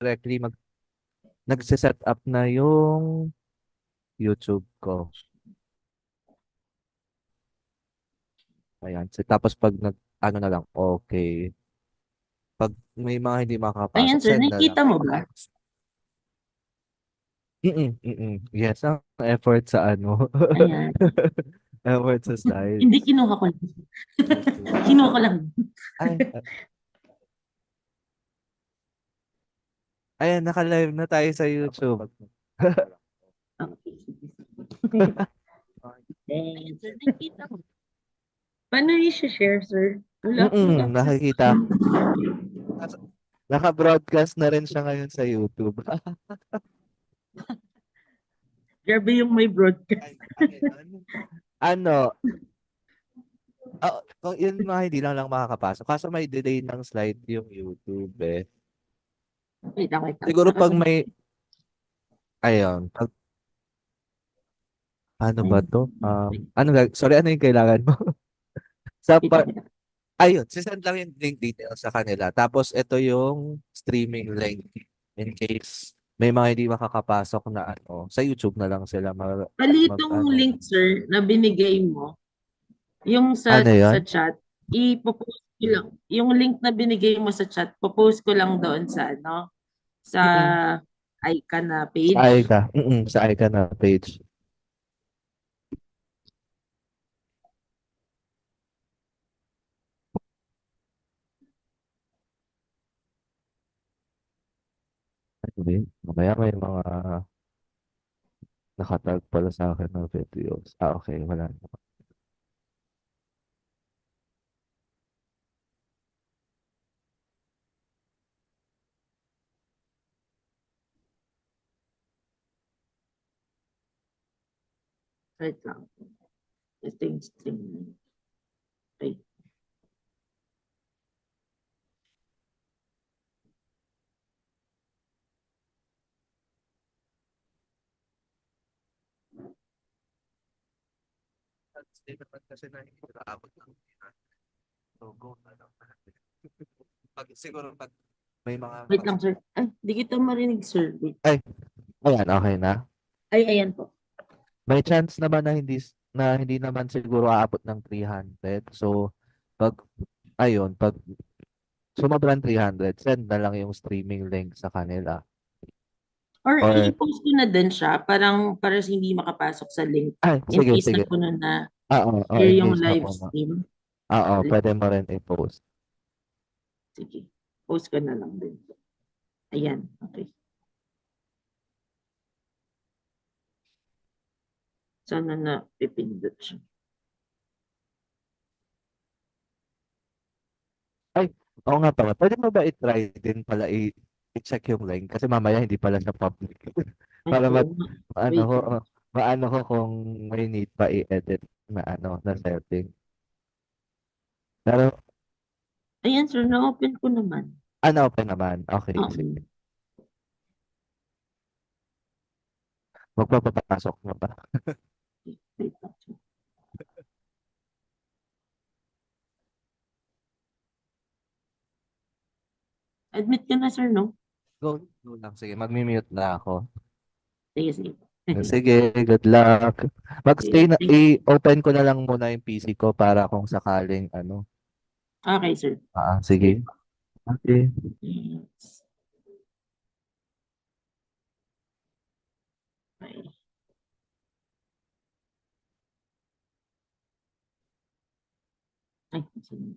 directly nagse-set up na yung YouTube ko. Ayan. So, tapos pag ano na lang, okay. Pag may mga hindi Ayan, makakapasok, sir. send na lang. Nakikita mo ba? Yes, ang effort sa ano. Ayan. Effort sa Hindi, slides. kinuha ko lang. YouTube. Kinuha ko lang. Ay, ayan, naka-live na tayo sa YouTube. Okay, sige. Ayan, sir. Nakikita mo. Paano i-share, sir? Wala akong access. Nakikita. Naka-broadcast na rin siya ngayon sa YouTube. Grabe yung may broadcast. Ay, ayun. Ano, kung yun mga hindi lang makakapasok. Kaso may delay ng slide yung YouTube eh. Wait lang. Siguro pag Nakasama. may, ayun, ano ba Ayan. to? Sorry, ano yung kailangan mo? Sa Wait lang. ayun, sisend lang yung link details sa kanila. Tapos ito yung streaming link in case may mga hindi makakapasok na ano, sa YouTube na lang sila mag Palitong ano. link, sir, na binigay mo, yung Ano sa yun? chat, ipopost ko lang. Yung link na binigay mo sa chat, popost ko lang doon sa ano, sa Mm-mm. ICA na Sa page. ICA. Sa ICA na page. Hindi. Mamaya may mga nakatag pala sa akin ng videos. Okay. Wala na. Wait lang. Ito yung stream. Okay. Hindi naman kasi na hindi nakaabot ng logo na lang natin. Siguro pag may mga Wait lang, sir. Ay, di kita marinig, sir. Wait. ay, ayan, okay na. Ay, ayan po. May chance naman na hindi naman siguro aabot ng 300. So, pag pag sumobra ng 300, send na lang yung streaming link sa kanila. Or Or, i-post ko na din siya, parang para hindi makapasok sa link in sige, case na sige. puno na Oo, share in yung case na live po. stream. Oo, Wait, pwede mo rin i-post. sige. Post ko na lang din. Ayan. Okay. Sana na pipindot siya. Ay, oo nga pala. Pwede mo ba i-try din pala i-check yung link? Kasi mamaya hindi pala siya public. Ay, Para oo nga. maano Wait ko, lang. maano ko kung may need pa i-edit na na setting. Pero, Ayan, sir. Na-open ko naman. open naman. Okay, Oo. sige. Magpapapasok mo ba? Wait lang, sir. Admit ka na, sir, no? Go lang. Sige, mag-mute na ako. Sige, sige. Sige, good luck. Okay, thank you. I-open ko na lang muna yung PC ko para kung sakaling Okay, sir. Sige Sige. po. Okay. Yes. Bye. Ay, saan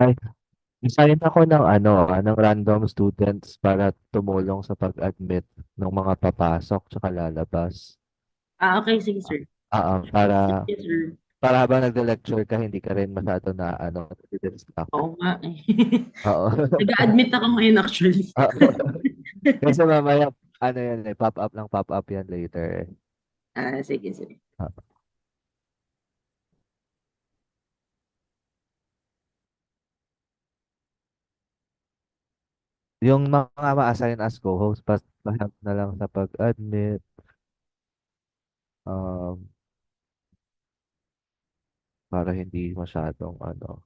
Ay, design ako ng ano, ng random students para tumulong sa pag-admit ng mga papasok tsaka lalabas. Okay, sige sir. Para Yes, sir. habang nagle-lecture ka hindi ka rin masyado na ano, nadi-distract. Oo nga eh. Oo. Nag-a-admit ako ngayon actually. Oo. Kasi mamaya ano yan eh, pop up yan later eh. Sige, sige. Ah, yung mga ma-assign as co-host, help na lang sa pag-admit, um, para hindi masyadong ano.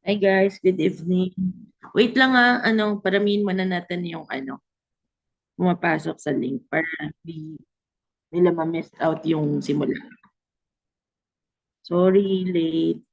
Hi guys, good evening. Wait lang paramihin muna natin yung pumapasok sa link para di nila ma-miss out yung simula. Sorry, late.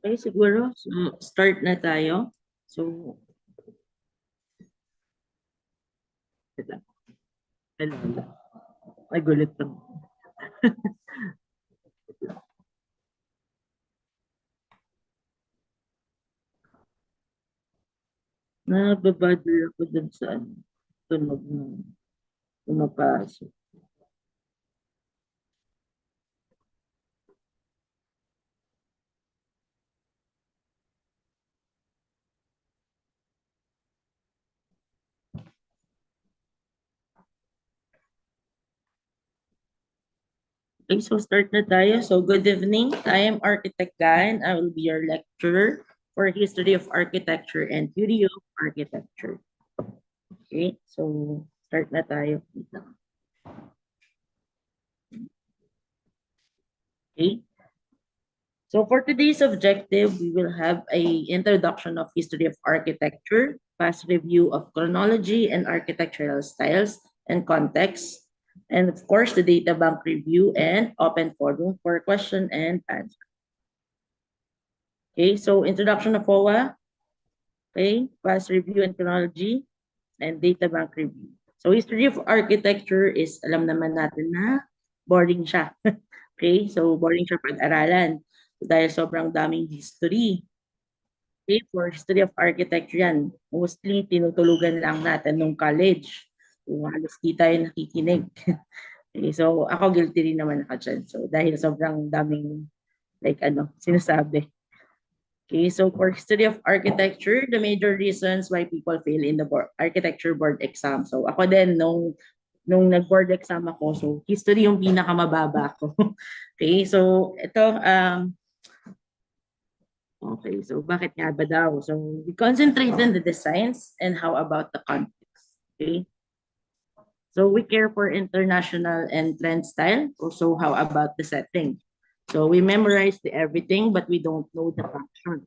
Okay, siguro. So, start na tayo. So, wait lang. Hello, hello. Ay, gulit lang. Nababother ako dun sa ano, tunog ng pumapasok. Okay, so start na tayo. So good evening. I am Architect Gan. I will be your lecturer for History of Architecture and Theory of Architecture. Okay, so start na tayo. Okay, so for today's objective, we will have a introduction of history of architecture, past review of chronology and architectural styles and context, and of course, the data bank review and open forum for question and answer. Okay, so introduction of HOA, okay, past review and chronology, and data bank review. So history of architecture is, alam naman natin na boring siya. Okay, so boring siya pag-aralan. Dahil sobrang daming history. Okay, for history of architecture yan. Mostly tinutulugan lang natin nung college. Kung halos di tayo nakikinig. Okay, so ako guilty rin naman ako dyan. So dahil sobrang daming like sinasabi. Okay, so for history of architecture, the major reasons why people fail in the architecture board exam. So ako din, nung nag-board exam ako, so history yung pinakamababa ko. Okay, so ito, okay, so bakit nga ba daw? So we concentrate on the designs and how about the context. Okay, so we care for international and trend style. Also, how about the setting? So we memorize the everything, but we don't know the functions.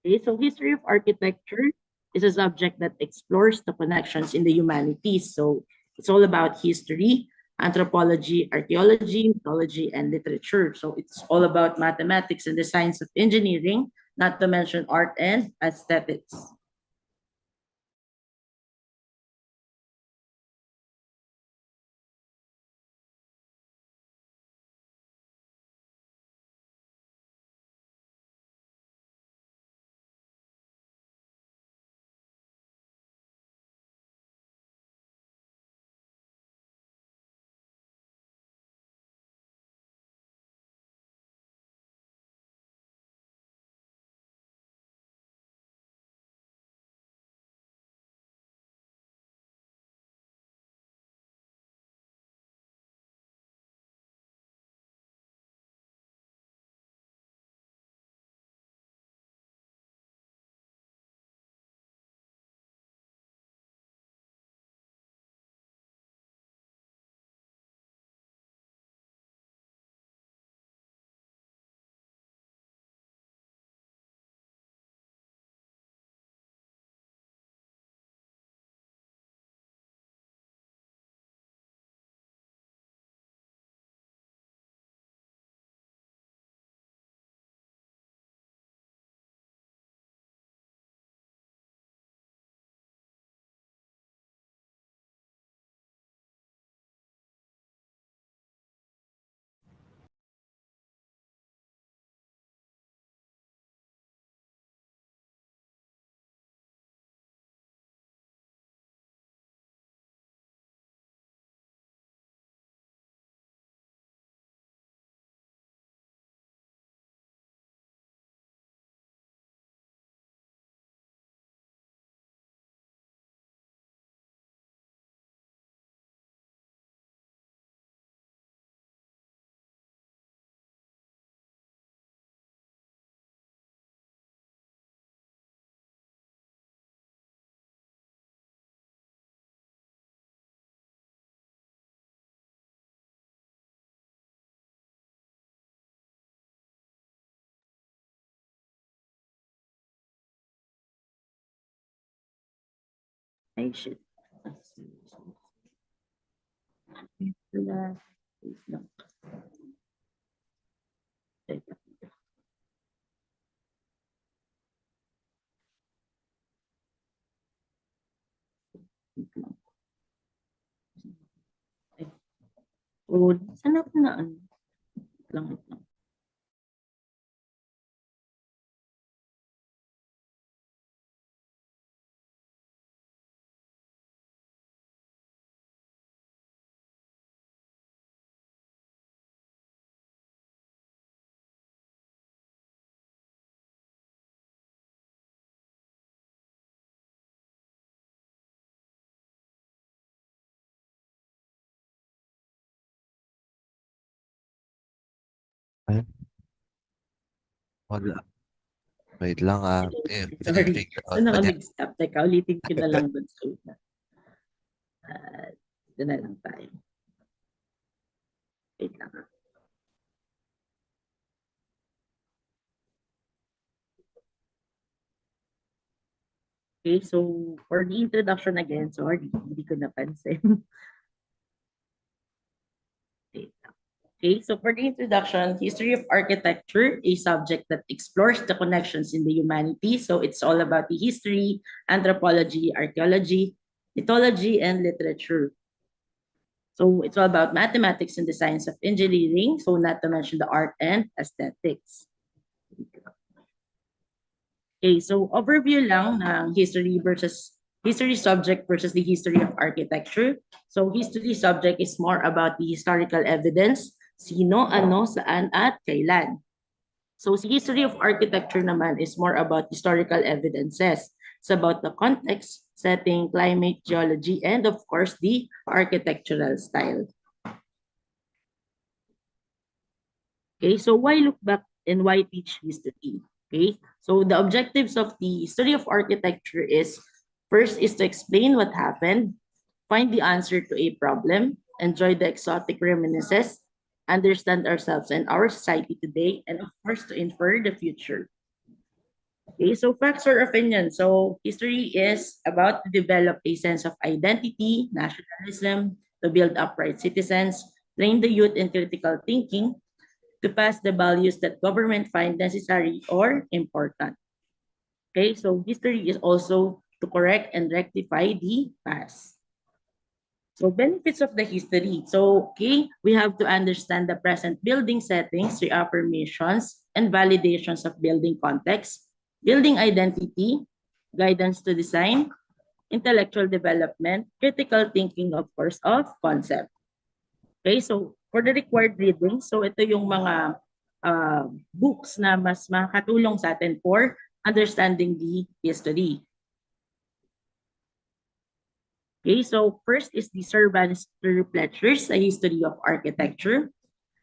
Okay, so history of architecture is a subject that explores the connections in the humanities. So it's all about history, anthropology, archaeology, mythology, and literature. So it's all about mathematics and the science of engineering, not to mention art and aesthetics. Ay, shit. Wait lang. Teka. Wait lang. Oh, saan ako na ano? Wait lang. Ayun, wala. Wait lang, Sorry. figure out Saan pa ako niya. nag-stop? Teka, ulitin ko na lang dun. So, doon na lang tayo. Wait lang. Okay, so for the introduction again, sorry, hindi ko napansin. Okay, so for the introduction, history of architecture, a subject that explores the connections in the humanity. So it's all about the history, anthropology, archaeology, mythology, and literature. So it's all about mathematics and the science of engineering, so not to mention the art and aesthetics. Okay, so overview lang ng history subject versus the history of architecture. So history subject is more about the historical evidence, sino, ano, saan, at kailan. So the history of architecture naman is more about historical evidences. It's about the context, setting, climate, geology, and of course the architectural style. Okay, so why look back and why teach history? Okay, so the objectives of the history of architecture is first is to explain what happened, find the answer to a problem, enjoy the exotic reminiscences, understand ourselves and our society today, and of course to infer the future. Okay, so facts or opinion. So history is about to develop a sense of identity, nationalism, to build upright citizens, train the youth in critical thinking, to pass the values that government find necessary or important. Okay, so history is also to correct and rectify the past. So benefits of the history. So, okay, we have to understand the present building settings, reaffirmations, and validations of building context, building identity, guidance to design, intellectual development, critical thinking, of course, of concept. Okay, so for the required reading, so ito yung mga books na mas makatulong sa atin for understanding the history. Okay, so first is the Sir Bannister Fletcher's A History of Architecture,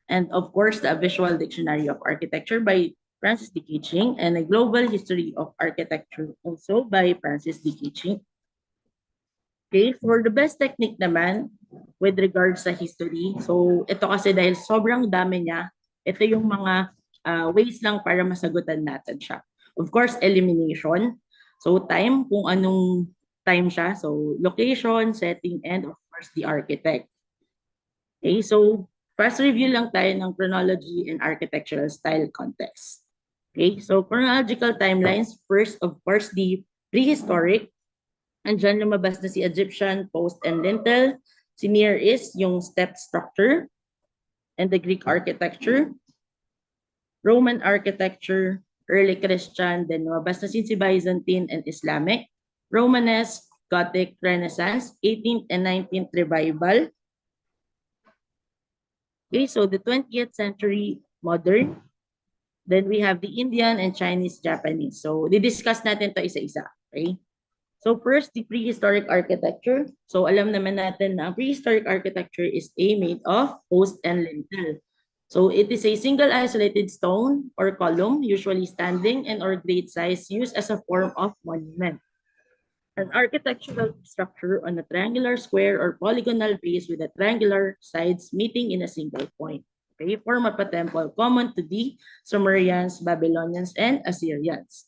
and of course, the Visual Dictionary of Architecture by Francis D. Kitching, and a Global History of Architecture also by Francis D. Kitching. Okay, for the best technique naman, with regards sa history, so ito kasi dahil sobrang dami niya, ito yung mga ways lang para masagutan natin siya. Of course, elimination. So time, kung anong time siya. So location, setting, and of course, the architect. Okay, so fast review lang tayo ng chronology and architectural style context. Okay, so chronological timelines, first, of course, the prehistoric. Andyan lumabas na si Egyptian, post, and lintel. Si Near is yung step structure and the Greek architecture. Roman architecture, early Christian, then lumabas na si Byzantine and Islamic. Romanesque, Gothic, Renaissance, 18th and 19th revival. Okay, so the 20th century modern. Then we have the Indian and Chinese, Japanese. So, di-discuss natin to isa-isa. Okay? So first, the prehistoric architecture. So alam naman natin na prehistoric architecture is made of post and lintel. So it is a single isolated stone or column, usually standing and or great size, used as a form of monument. An architectural structure on a triangular square or polygonal base with a triangular sides meeting in a single point. Okay, form of a temple common to the Sumerians, Babylonians, and Assyrians.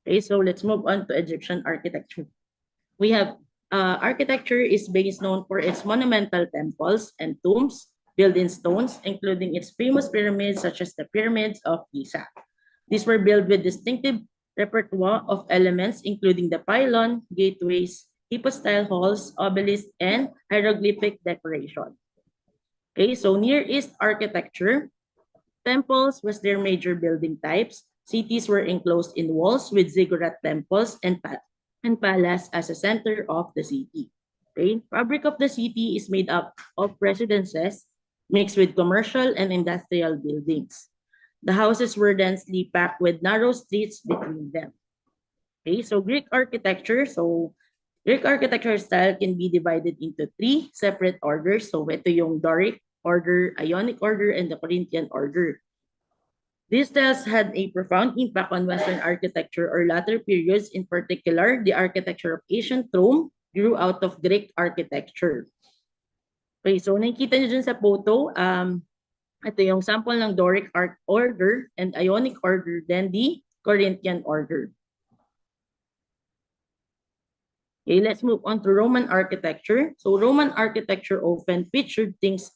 Okay, so let's move on to Egyptian architecture. We have architecture is based known for its monumental temples and tombs built in stones, including its famous pyramids such as the pyramids of Giza. These were built with distinctive repertoire of elements, including the pylon, gateways, hypostyle halls, obelisks, and hieroglyphic decoration. Okay, so Near East architecture, temples was their major building types. Cities were enclosed in walls with ziggurat temples and palace as a center of the city. Okay, fabric of the city is made up of residences mixed with commercial and industrial buildings. The houses were densely packed with narrow streets between them. Okay, so Greek architecture. So Greek architecture style can be divided into three separate orders. So ito yung Doric order, Ionic order, and the Corinthian order. These styles had a profound impact on Western architecture or latter periods. In particular, the architecture of ancient Rome grew out of Greek architecture. Okay, so nakikita niyo dyan sa photo, ito yung sample ng Doric art order and Ionic order, then the Corinthian order. Okay, let's move on to Roman architecture. So Roman architecture often featured things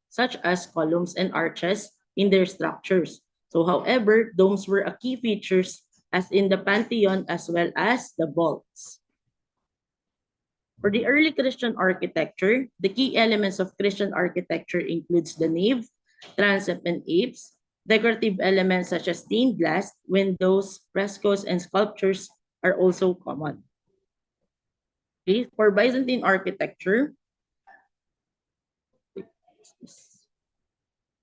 such as columns and arches in their structures. So however, domes were a key features as in the Pantheon as well as the vaults. For the early Christian architecture, the key elements of Christian architecture includes the nave, transept and apse, decorative elements such as stained glass, windows, frescoes, and sculptures are also common. Okay, for Byzantine architecture,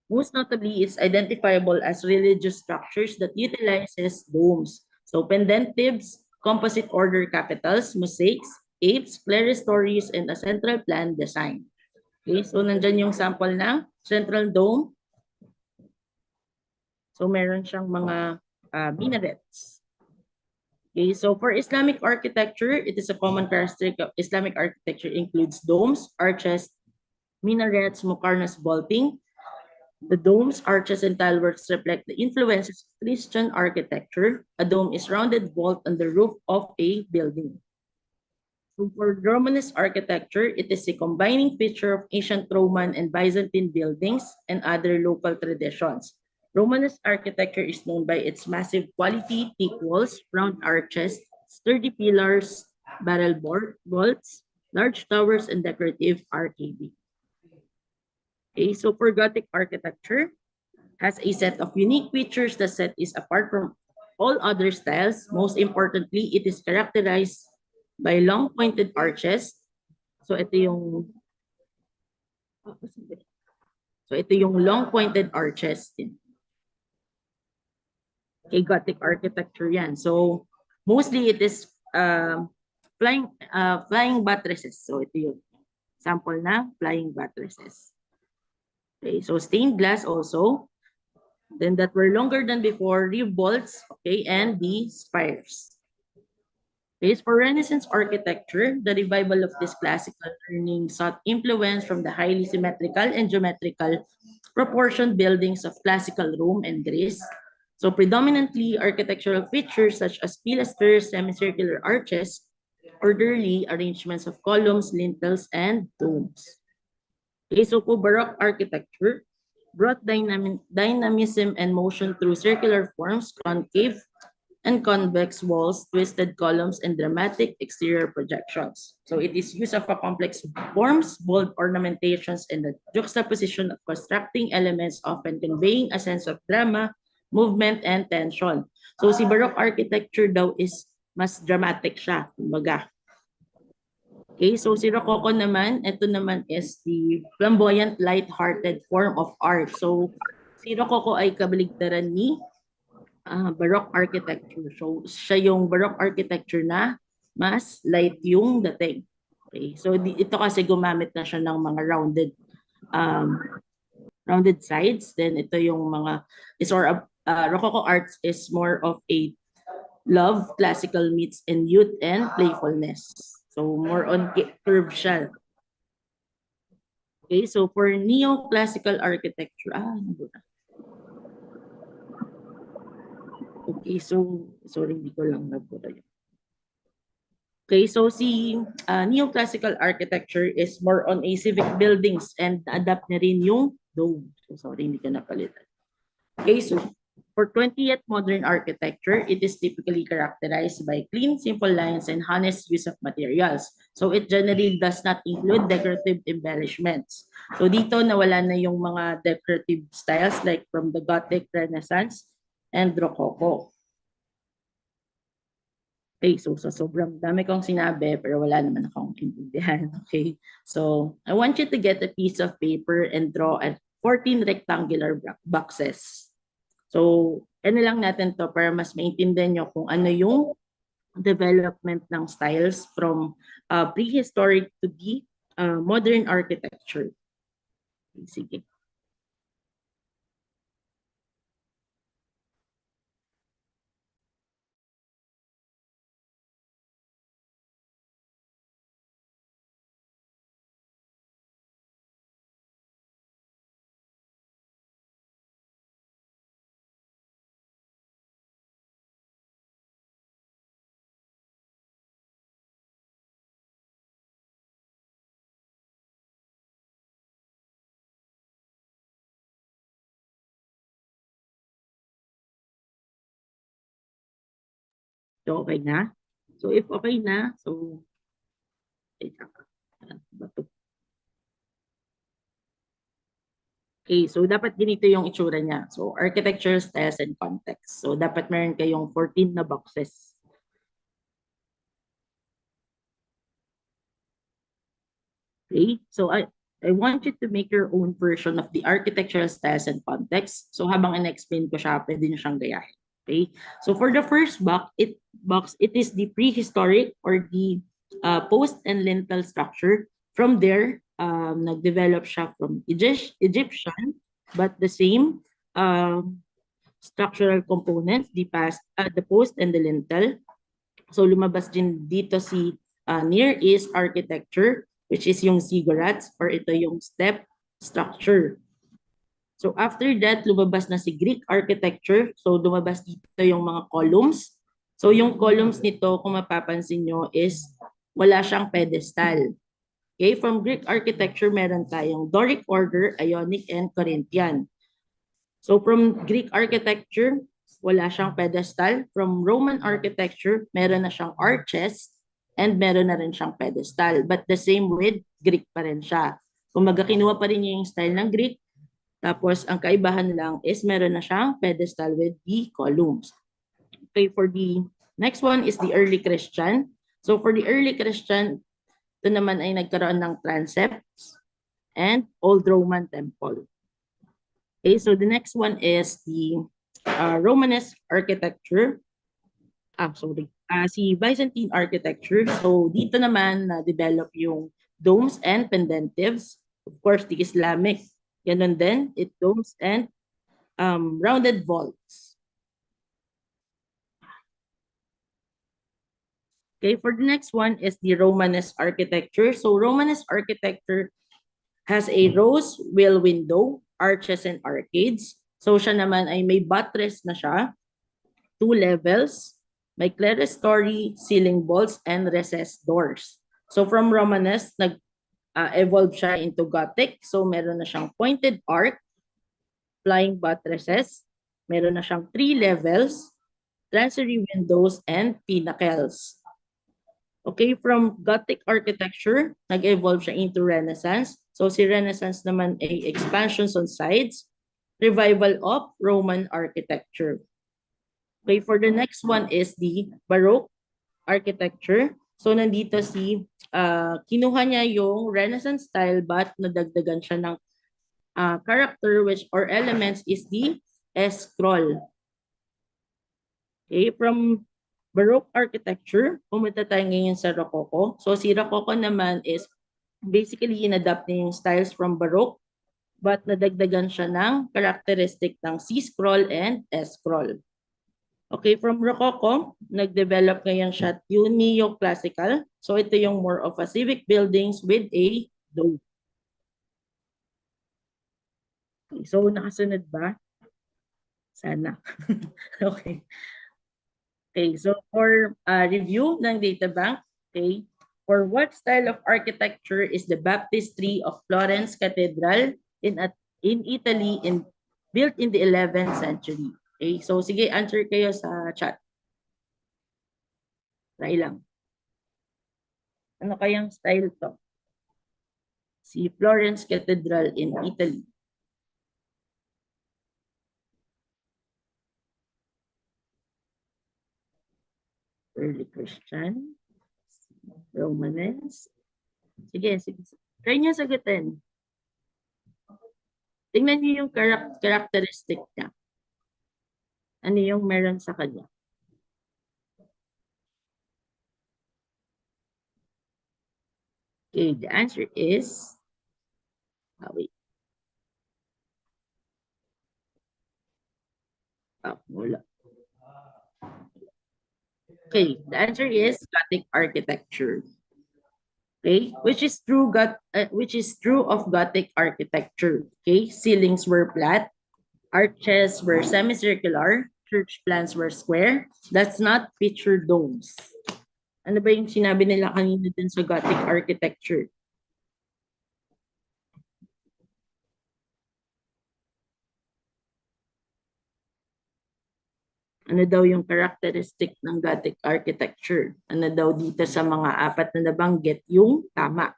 most notably is identifiable as religious structures that utilizes domes. So pendentives, composite order capitals, mosaics, apses, clerestories, and a central plan design. Okay, so nandyan yung sample ng central dome. So meron siyang mga minarets. Okay, so for Islamic architecture, it is a common characteristic of Islamic architecture includes domes, arches, minarets, muqarnas, vaulting. The domes, arches, and tileworks reflect the influences of Christian architecture. A dome is rounded vault on the roof of a building. So for Romanesque architecture, it is a combining feature of ancient Roman and Byzantine buildings and other local traditions. Romanesque architecture is known by its massive quality, thick walls, round arches, sturdy pillars, barrel vaults, large towers, and decorative arcading. Okay, so for Gothic architecture, has a set of unique features that set is apart from all other styles. Most importantly, it is characterized by long pointed arches. So ito yung long pointed arches. Okay, Gothic architecture yan. So mostly it is flying buttresses. So ito yung sample na flying buttresses. Okay, so stained glass also. Then that were longer than before, reeve vaults, okay, and the spires. Okay, for Renaissance architecture, the revival of this classical learning sought influence from the highly symmetrical and geometrical proportioned buildings of classical Rome and Greece. So predominantly architectural features such as pilasters, semicircular arches, orderly arrangements of columns, lintels, and domes. Okay, so for Baroque architecture, brought dynamism and motion through circular forms, concave and convex walls, twisted columns, and dramatic exterior projections. So it is use of a complex forms, bold ornamentations, and the juxtaposition of constructing elements, often conveying a sense of drama, movement, and tension. So si Baroque architecture daw is mas dramatic siya, kumbaga. Okay, so si Rococo naman, ito naman is the flamboyant, light-hearted form of art. So si Rococo ay kabaligtaran ni Baroque architecture. So siya yung Baroque architecture na mas light yung dating. Okay, so ito kasi gumamit na siya ng mga rounded sides. Then ito yung mga Rococo arts is more of a love, classical meets in youth and playfulness. So more on curve siya. Okay, so for neoclassical architecture, okay, so sorry, hindi ko lang nabura yun. Okay, so si neoclassical architecture is more on a civic buildings and adapt na rin yung dome. So sorry, hindi ko napalitan. Okay, so For 20th modern architecture, it is typically characterized by clean, simple lines and honest use of materials. So it generally does not include decorative embellishments. So dito nawala na yung mga decorative styles like from the Gothic, Renaissance, and Rococo. Okay, so sa sobrang dami kong sinabi pero wala naman akong intindihan. Okay, so I want you to get a piece of paper and draw 14 rectangular boxes. So, ano lang natin to para mas maintindihan nyo kung ano yung development ng styles from prehistoric to the modern architecture. Sige. So, okay na? So, if okay na, so, okay, so dapat ganito yung itsura niya. So, architecture, styles, and context. So, dapat meron kayong 14 na boxes. Okay, so I want you to make your own version of the architectural styles and context. So habang in-explain ko siya, pwede nyo siyang gayahin. Okay, so for the first box, it is the prehistoric or the post and lintel structure. From there, nag-develop siya from Egyptian, but the same structural components, the post and the lintel. So lumabas din dito si Near East architecture, which is yung ziggurats or ito yung step structure. So after that, lumabas na si Greek architecture. So lumabas dito yung mga columns. So yung columns nito, kung mapapansin nyo, is wala siyang pedestal. Okay, from Greek architecture, meron tayong Doric order, Ionic, and Corinthian. So from Greek architecture, wala siyang pedestal. From Roman architecture, meron na siyang arches and meron na rin siyang pedestal. But the same with Greek pa rin siya. Kumaga kinuha pa rin niya yung style ng Greek. Tapos ang kaibahan lang is meron na siyang pedestal with the columns. Okay, for the next one is the early Christian. So for the early Christian, ito naman ay nagkaroon ng transepts and Old Roman temple. Okay, so the next one is the Romanesque architecture. Si Byzantine architecture. So dito naman na-develop yung domes and pendentives. Of course, the Islamic. Ganun din, domes and rounded vaults. Okay, for the next one is the Romanesque architecture. So Romanesque architecture has a rose wheel window, arches and arcades. So siya naman ay may buttress na siya, 2 levels, may clerestory, ceiling vaults, and recessed doors. So from Romanesque, nag-evolve siya into Gothic. So meron na siyang pointed arc, flying buttresses, meron na siyang 3 levels, transitory windows, and pinnacles. Okay, from Gothic architecture, nag-evolve siya into Renaissance. So si Renaissance naman ay expansions on sides, revival of Roman architecture. Okay, for the next one is the Baroque architecture. So nandito kinuha niya yung Renaissance style but nadagdagan siya ng character which or elements is the S-scroll. Okay, from Baroque architecture, pumunta tayo ngayon sa Rococo. So si Rococo naman is basically inadapt niya yung styles from Baroque but nadagdagan siya ng characteristic ng C-scroll and S-scroll. Okay, from Rococo, nag-develop ngayon siya yung neoclassical. So ito yung more of a civic buildings with a dome. Okay, so nakasunod ba? Sana. Okay. Okay, so for review ng data bank, okay, for what style of architecture is the baptistry of Florence Cathedral in Italy built in the 11th century? Okay, so sige, answer kayo sa chat. Try lang. Ano kayang style to? Si Florence Cathedral in Italy. Early Christian. Romanesque. Sige, sige. Try niyo sagutin. Tingnan niyo yung characteristic niya. Ano yung meron sa kanya? Okay, the answer is, wait. Wala. Okay, the answer is Gothic architecture. Okay, which is true of Gothic architecture. Okay, ceilings were flat, arches were semicircular, church plans were square. That's not picture domes. Ano ba yung sinabi nila kanina dun sa Gothic architecture? Ano daw yung characteristic ng Gothic architecture? Ano daw dito sa mga apat na nabanggit yung tama?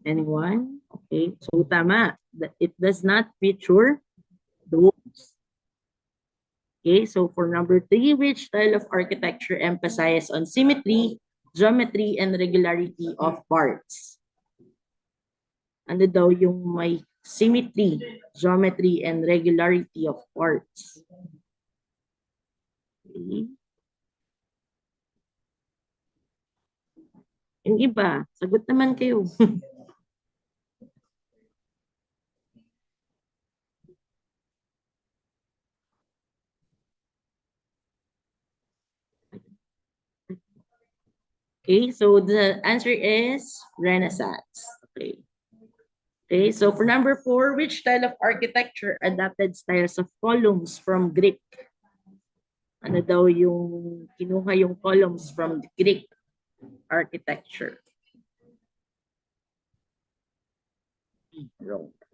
Anyone? Okay, so tama. It does not feature domes. Okay, so for number 3, which style of architecture emphasizes on symmetry, geometry, and regularity of parts? Ano daw yung may symmetry, geometry, and regularity of parts? Okay. Yung iba, sagot naman kayo. Okay, so the answer is Renaissance. Okay. Okay, so for number 4, which style of architecture adapted styles of columns from Greek? Ano daw yung kinuha yung columns from Greek architecture?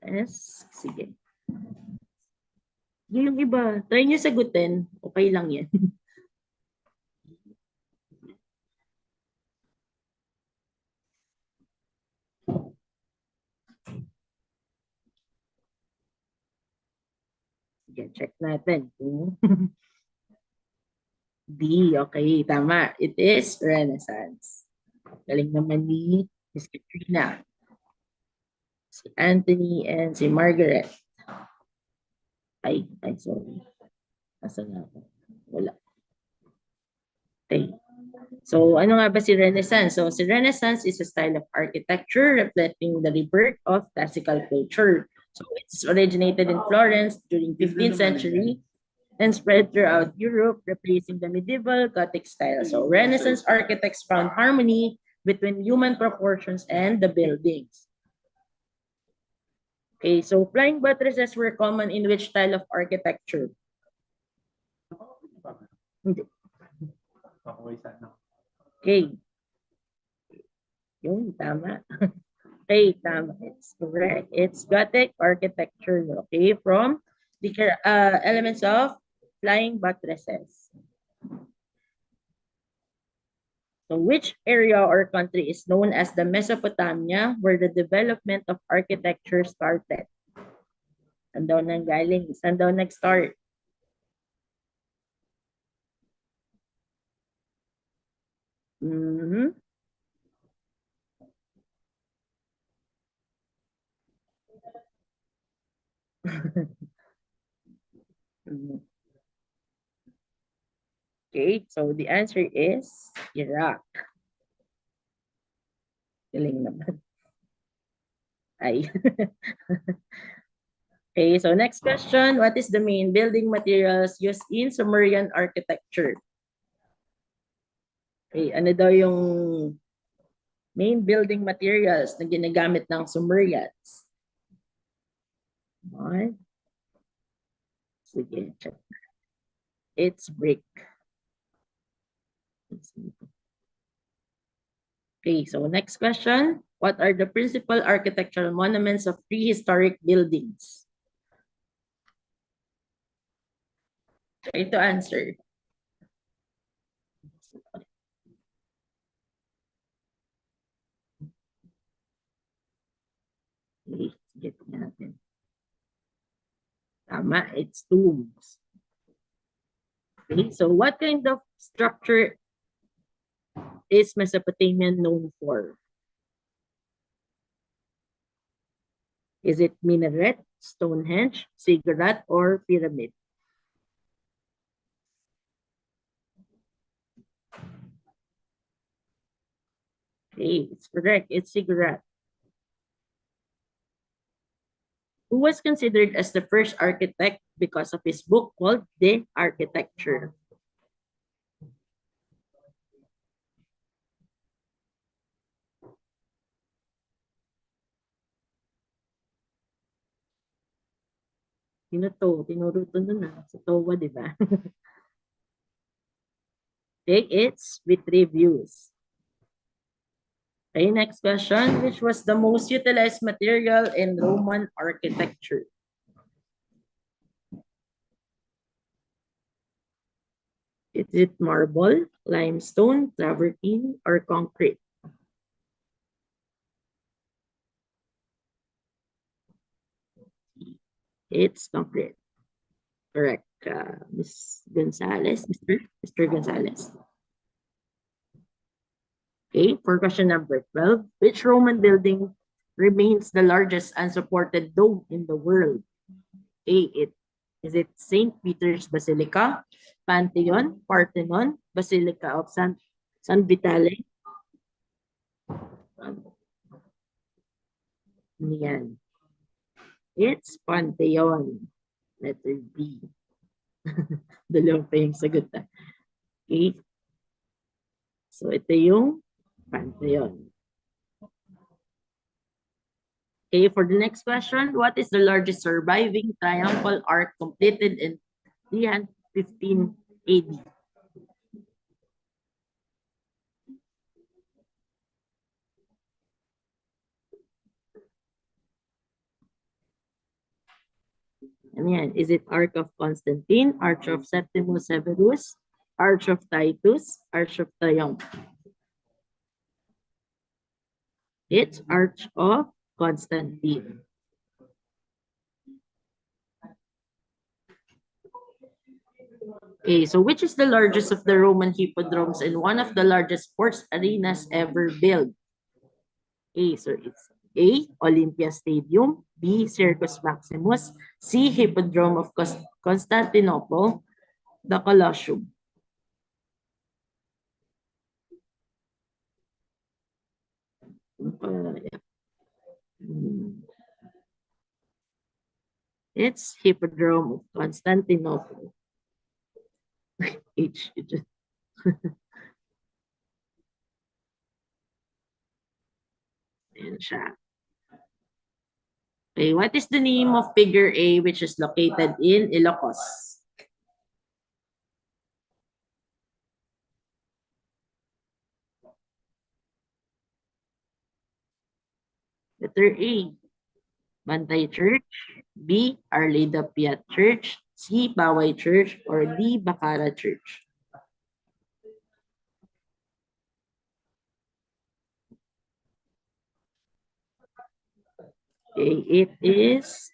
Yes, sige. Yung iba, try nyo sagutin. Okay lang yan. Sige, check natin. D, okay, tama. It is Renaissance. Galing naman ni Miss Katrina. Si Anthony and si Margaret. Ay, sorry. Nasaan na ako? Wala. Okay. So, ano nga ba si Renaissance? So, si Renaissance is a style of architecture reflecting the rebirth of classical culture. So, it's originated in Florence during 15th century and spread throughout Europe, replacing the medieval Gothic style. So, Renaissance architects found harmony between human proportions and the buildings. Okay, so flying buttresses were common in which style of architecture? Hindi. Okay. Yung tama. Okay, tama. It's correct. It's Gothic architecture. Okay, from the elements of flying buttresses. So which area or country is known as the Mesopotamia, where the development of architecture started? Saan daw nang galing? Saan daw nag-start? Mm-hmm. Okay, so the answer is Iraq. Galing naman. Ay. Okay, so next question. What is the main building materials used in Sumerian architecture? Okay, ano daw yung main building materials na ginagamit ng Sumerians? What? Sige, check. It's brick. Okay, so next question. What are the principal architectural monuments of prehistoric buildings? Try to answer. Okay, get natin. Tama, it's tombs. Okay, so what kind of structure is Mesopotamia known for? Is it minaret, Stonehenge, ziggurat, or pyramid? Okay, it's correct. It's ziggurat. Who was considered as the first architect because of his book called The Architecture? Sino to? Tinuro to nun sa TOA, di ba? Okay, it's Vitruvius. Okay, next question. Which was the most utilized material in Roman architecture? Is it marble, limestone, travertine, or concrete? It's concrete. Correct. Ms. Gonzalez, Mr. Gonzalez. Okay, for question number 12, which Roman building remains the largest unsupported dome in the world? Is it St. Peter's Basilica, Pantheon, Parthenon, Basilica of San Vitale? Yan. It's Pantheon. Letter B. Dalawa pa yung sagot. Okay. So, ito yung Pantheon. Okay, for the next question, what is the largest surviving triumphal arch completed in 315 AD? Ano yan? Is it Arch of Constantine, Arch of Septimus Severus, Arch of Titus, Arch of Triumph? It's Arch of Constantine. Okay, so which is the largest of the Roman hippodromes and one of the largest sports arenas ever built? A, so it's A, Olympia Stadium, B, Circus Maximus, C, Hippodrome of Constantinople, the Colosseum. Yeah. It's Hippodrome of Constantinople. H. Ayan siya. Okay, what is the name of figure A which is located in Ilocos? Letter A, Bantay Church, B, Our Lady of Piat Church, C, Baway Church, or D, Bacara Church? Okay, it is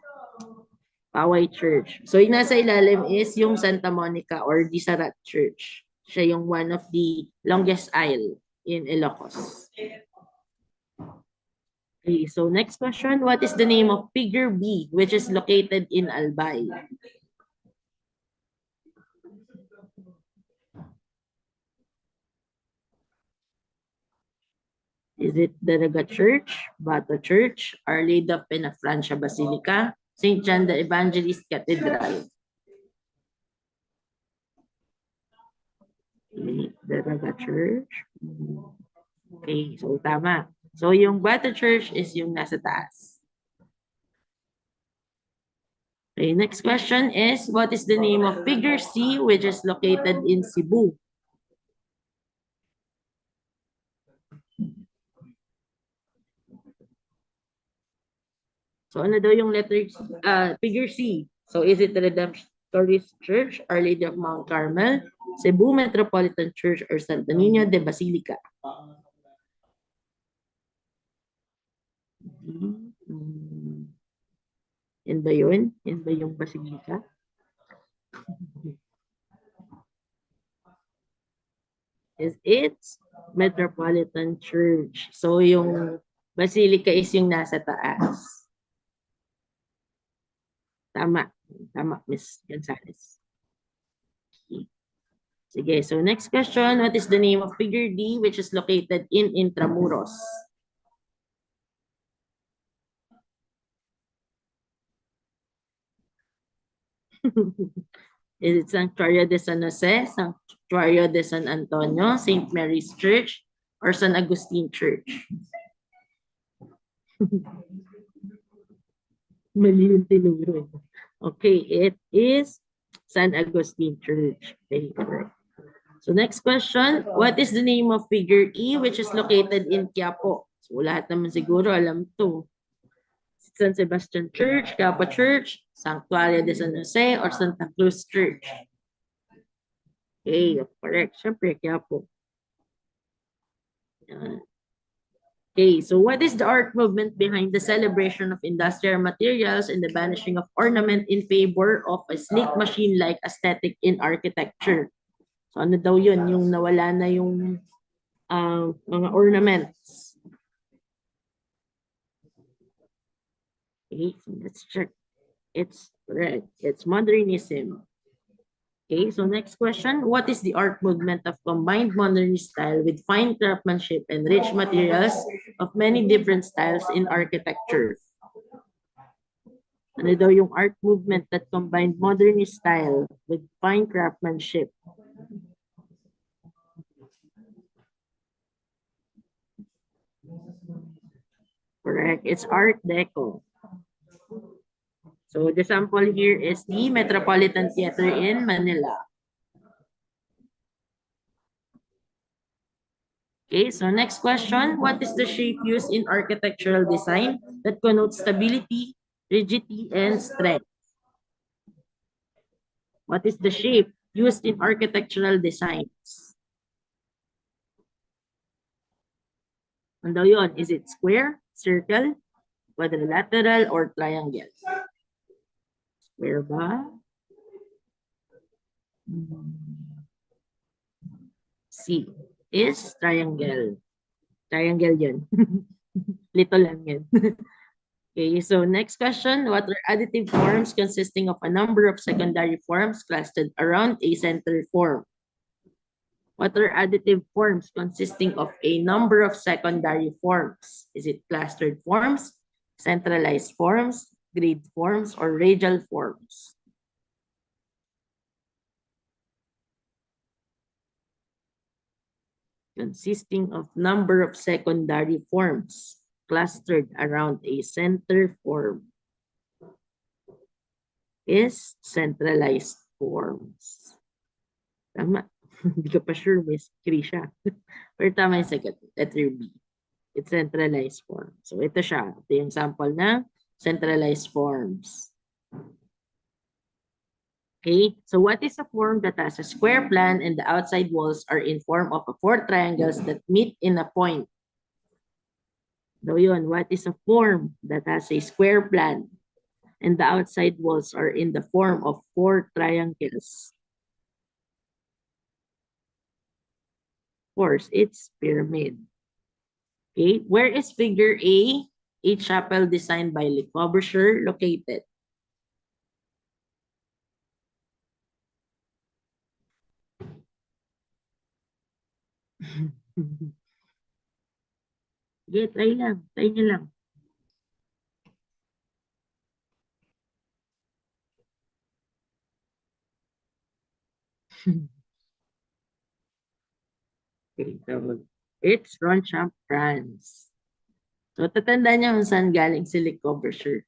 Baway Church. So yung nasa ilalim is yung Santa Monica or Disarat Church. Siya yung one of the longest aisle in Ilocos. Okay, so next question, what is the name of figure B which is located in Albay? Is it Daraga Church, Bato Church, Our Lady of Penafrancia Basilica, St. John the Evangelist Cathedral? Okay, Daraga Church. Okay, so tama. So yung Bato Church is yung nasa taas. Okay, next question is, what is the name of figure C which is located in Cebu? So ano daw yung figure C? So is it the Redemptorist Church, Our Lady of Mount Carmel, Cebu Metropolitan Church, or Santo Niño de Basilica? Yan ba yun? Yan ba yung Basilica? Is it Metropolitan Church? So yung Basilica is yung nasa taas. Tama. Tama, Miss Gonzalez. Okay. Sige, so next question. What is the name of figure D which is located in Intramuros? Is it Sanctuario de San Jose, Sanctuario de San Antonio, St. Mary's Church, or San Agustin Church? Mali yung tinuro. Okay, it is San Agustin Church. Okay, correct. So next question, what is the name of figure E which is located in Quiapo? So lahat naman siguro alam to. San Sebastian Church, Quiapo Church, Sanctuario de San Jose, or Santa Cruz Church? Okay, correct. Siyempre, Quiapo. Okay, so what is the art movement behind the celebration of industrial materials and the banishing of ornament in favor of a sleek machine-like aesthetic in architecture? So ano daw yun? Yung nawala na yung mga ornaments. Okay, so let's check. It's correct. It's modernism. Okay, so next question. What is the art movement of combined modernist style with fine craftsmanship and rich materials of many different styles in architecture? Ano daw yung art movement that combined modernist style with fine craftsmanship? Correct. It's Art Deco. So the sample here is the Metropolitan Theater in Manila. Okay, so next question. What is the shape used in architectural design that connotes stability, rigidity, and strength? What is the shape used in architectural designs? Ano daw yun? Is it square, circle, quadrilateral, or triangle? Square ba? C is triangle. Triangle yun. Lito lang yun. Okay, so next question. What are additive forms consisting of a number of secondary forms clustered around a center form? What are additive forms consisting of a number of secondary forms? Is it clustered forms, centralized forms, grid forms, or radial forms? Consisting of number of secondary forms clustered around a center form is centralized forms. Tama. Hindi ka pa sure, Miss Krisha. Pero tama yung second, letter B. It's centralized form. So ito siya. Ito yung sample na centralized forms. Okay, so what is a form that has a square plan and the outside walls are in form of four triangles that meet in a point? So yun, what is a form that has a square plan and the outside walls are in the form of four triangles? Of course, it's pyramid. Okay, where is figure A chapel designed by Le Corbusier, located? Sige, try lang. Try nyo lang. Okay, so it's Ronchamp, France. So, tatandaan niyo kung saan galing si Le Corbusier.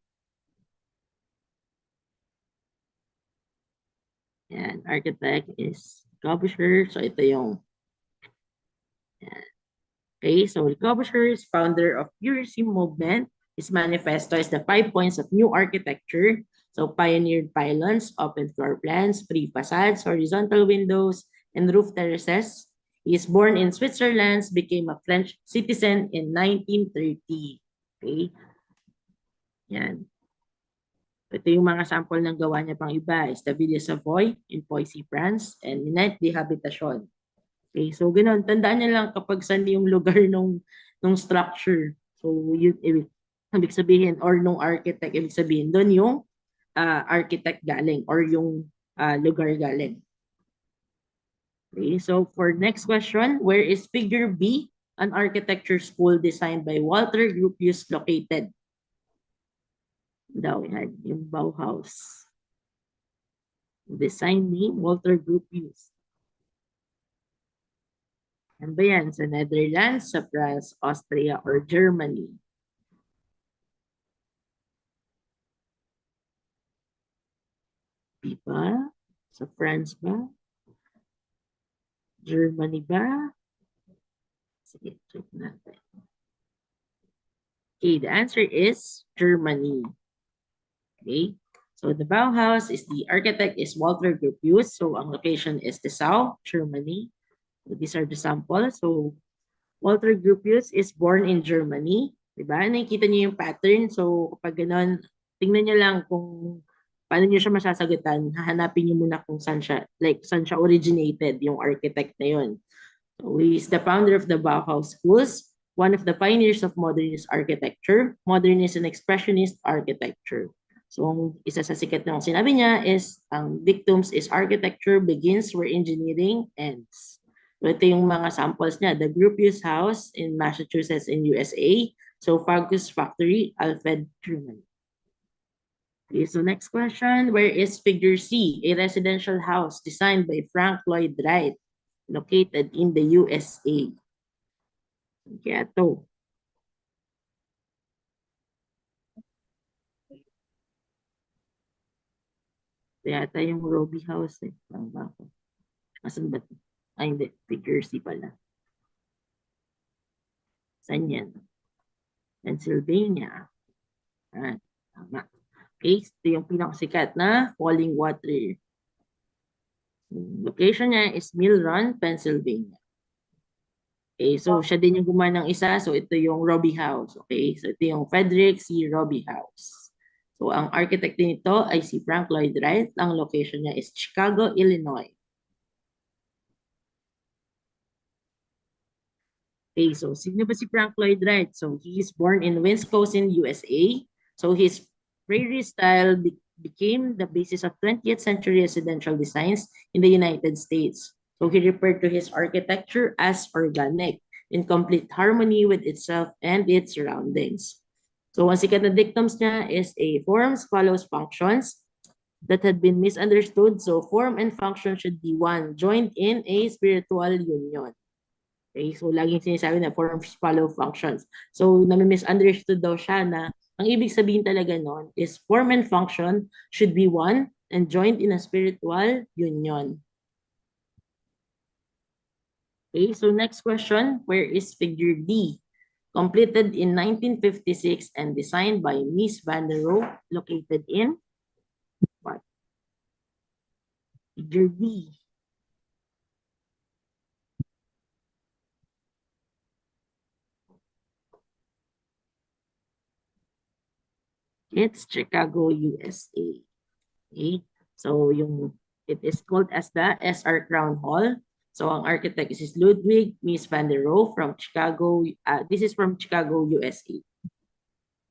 Yan, architect is Corbusier. So, ito yung yan. Okay, so Le Corbusier is founder of Purism movement His manifesto is the 5 points of new architecture. So pioneered pylons, open floor plans, free facades, horizontal windows, and roof terraces. He is born in Switzerland, became a French citizen in 1930. Okay? Yan. Ito yung mga sample ng gawa niya pang iba. Is the Villa Savoy in Poissy, France, and Minette de Habitation. Okay, so ganoon. Tandaan niyo lang kapag saan yung lugar nung structure. So yun, ibig sabihin, or nung architect, ibig sabihin, doon yung architect galing or yung lugar galing. Okay, so for next question, where is figure B, an architecture school designed by Walter Gropius located? Daw yan, yung Bauhaus. Design ni Walter Gropius. Ano ba yan? Sa Netherlands, sa France, Austria, or Germany? Diba? Sa France ba? Germany ba? Sige, check natin. Okay, the answer is Germany. Okay, so the Bauhaus is the architect is Walter Gropius. So ang location is Dessau, Germany. So these are the samples. So Walter Gropius is born in Germany. Diba? Nakikita niyo yung pattern. So kapag ganon, tingnan niyo lang kung paano niyo siya masasagutan. Hahanapin niyo muna kung saan siya, like saan siya originated, yung architect na yun. So he is the founder of the Bauhaus schools, one of the pioneers of modernist architecture, modernist and expressionist architecture. So ang isa sa sikat ng sinabi niya is, ang dictums is architecture begins where engineering ends. So ito yung mga samples niya. The Gropius House in Massachusetts in USA. So Fargus Factory, Alfred, Germany. Okay, so next question. Where is figure C, a residential house designed by Frank Lloyd Wright, located in the USA? Kaya ito. Kaya ito yung Robbie House eh. Tama ako. Asan ba ito? Ay, hindi. Figure C pala. Saan yan? Pennsylvania. Ah, tama. Okay, ito yung pinakasikat na falling water. Location niya is Mill Run, Pennsylvania. Okay, so siya din yung gumawa ng isa. So ito yung Robbie House. Okay, so ito yung Frederick C. Robbie House. So ang architect nito ay si Frank Lloyd Wright. Ang location niya is Chicago, Illinois. Okay, so sino ba si Frank Lloyd Wright? So he is born in Wisconsin, USA. So his prairie style became the basis of 20th century residential designs in the United States. So he referred to his architecture as organic, in complete harmony with itself and its surroundings. So ang sikat na dictums niya is a forms follows functions that had been misunderstood. So form and function should be one, joined in a spiritual union. Okay, so laging sinasabi na forms follow functions. So nami-misunderstood daw siya na ang ibig sabihin talaga nun is form and function should be one and joined in a spiritual union. Okay, so next question, where is figure D? Completed in 1956 and designed by Miss Van der Rohe, located in what? Figure D. It's Chicago, USA. Okay? So it is called as the SR Crown Hall. So ang architect is Ludwig Mies van der Rohe from Chicago. This is from Chicago, USA.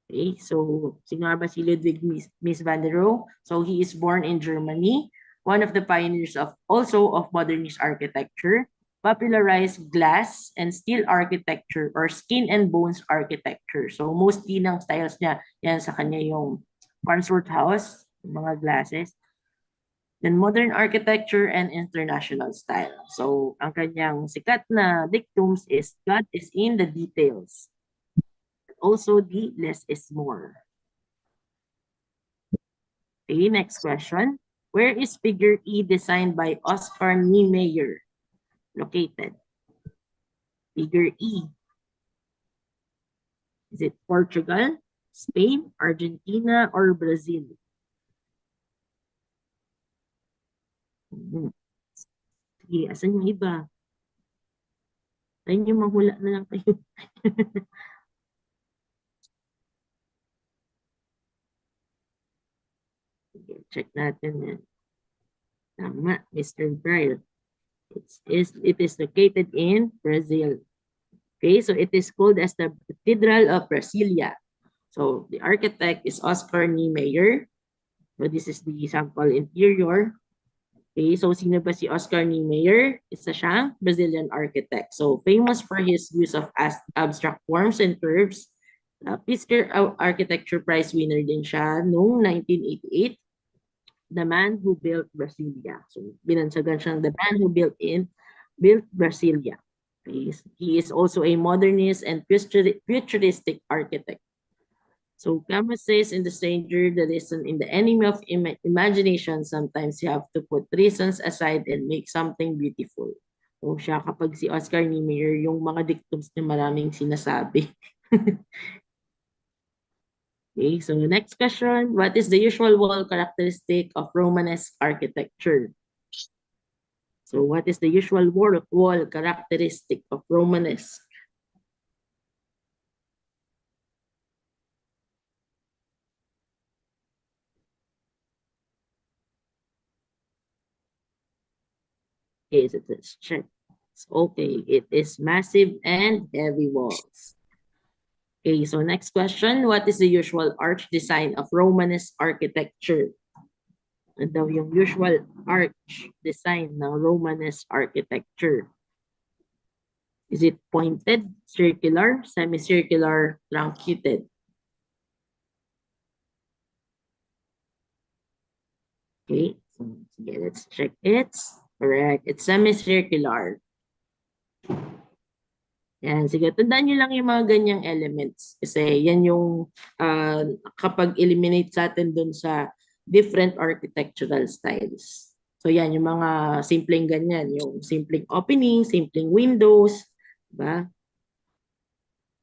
Okay, so sino ba si Ludwig Mies van der Rohe? So he is born in Germany, one of the pioneers of modernist architecture, popularized glass and steel architecture or skin and bones architecture. So mostly ng styles niya, yan sa kanya yung Farnsworth House, mga glasses, then modern architecture and international style. So ang kanyang sikat na dictums is God is in the details. Also, the less is more. Okay, next question. Where is figure E designed by Oscar Niemeyer located? Figure E. Is it Portugal, Spain, Argentina, or Brazil? Sige, asan yung iba? Tayo nyo, mahula na lang kayo. Sige, check natin yan. Tama, Mr. Brill. It is located in Brazil. Okay, so it is called as the Cathedral of Brasilia. So the architect is Oscar Niemeyer. So this is the sample interior. Okay, so sino ba si Oscar Niemeyer? Isa siyang Brazilian architect. So famous for his use of abstract forms and curves. Pritzker Architecture Prize winner din siya noong 1988. The Man Who Built Brasilia. So binansagan siyang The Man Who Built Brasilia. Okay. He is also a modernist and futuristic architect. So Kama says in The Stranger, the reason in the enemy of imagination, sometimes you have to put reasons aside and make something beautiful. So siya kapag si Oscar Niemeyer, yung mga dictums niya maraming sinasabi. Okay, so next question, what is the usual wall characteristic of Romanesque architecture? So what is the usual wall characteristic of Romanesque? Okay, so let's check. Okay, it is massive and heavy walls. Okay, so next question, what is the usual arch design of Romanesque architecture? Ano daw yung usual arch design ng Romanesque architecture? Is it pointed, circular, semicircular, truncated? Okay, so sige, let's check it. Correct, it's semicircular. Yan, sige, tandaan nyo lang yung mga ganyang elements. Kasi yan yung kapag eliminate sa atin dun sa different architectural styles. So yan, yung mga simpleng ganyan, yung simpleng opening, simpleng windows, diba?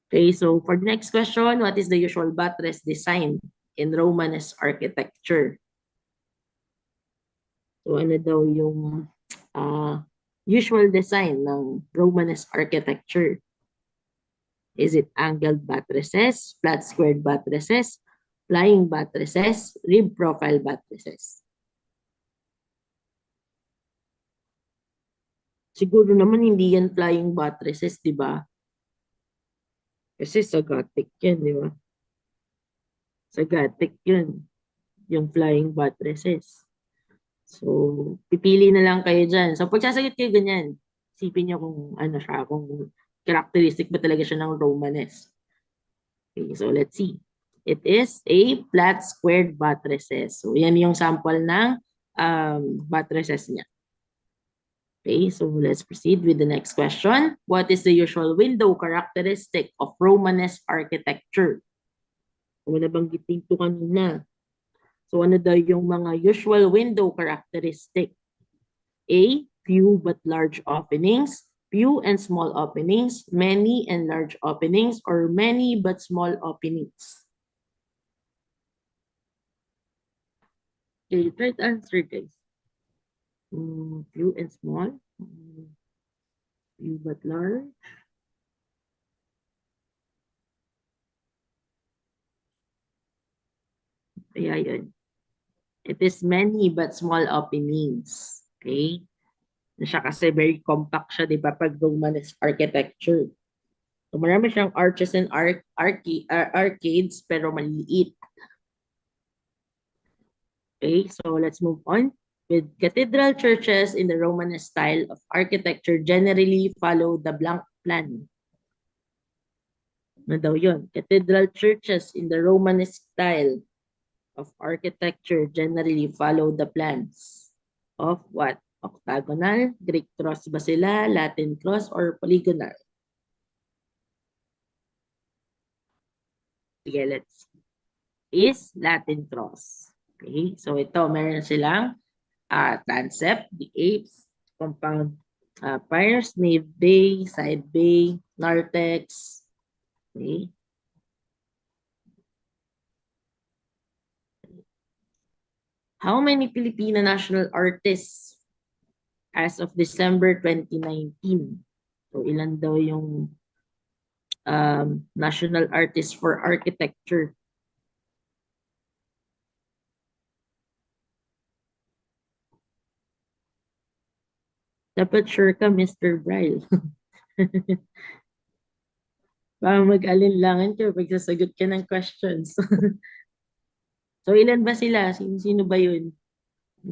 Okay, so for the next question, what is the usual buttress design in Romanesque architecture? So ano daw yung usual design ng Romanesque architecture? Is it angled buttresses, flat squared buttresses, flying buttresses, rib profile buttresses? Siguro naman hindi yan flying buttresses, di ba? Kasi sa Gothic yan, di ba? Sa Gothic yun, yung flying buttresses. So, pipili na lang kayo dyan. So, pag sasagot kayo ganyan, isipin nyo kung ano siya, kung characteristic ba talaga siya ng Romanesque. Okay, so let's see. It is a flat squared buttresses. So, yan yung sample ng buttresses niya. Okay, so let's proceed with the next question. What is the usual window characteristic of Romanesque architecture? Kung nabanggitin ito kanina. So, ano daw yung mga usual window characteristic? A, few but large openings, few and small openings, many and large openings, or many but small openings? Okay, try to answer, guys. Few and small, few but large. Kaya yun. It is many but small openings. Okay? Siya kasi very compact siya, di ba, pag Romanesque architecture. So marami siyang arches and arcades, pero maliliit. Okay, so let's move on. With cathedral churches in the Romanesque style of architecture generally follow the blank plan. Ano daw yun? Cathedral churches in the Romanesque style of architecture generally follow the plans of what? Octagonal, Greek cross ba sila, Latin cross, or polygonal? Sige, let's see. Is Latin cross. Okay, so ito, meron silang transept, the apse, compound piers, nave bay, side bay, narthex. Okay. How many Filipino national artists as of December 2019? So ilan daw yung national artists for architecture? Dapat sure ka, Mr. Bryle. Baka mag-alinlangan ka pag sasagot ka ng questions. So, ilan ba sila? Sino ba yun?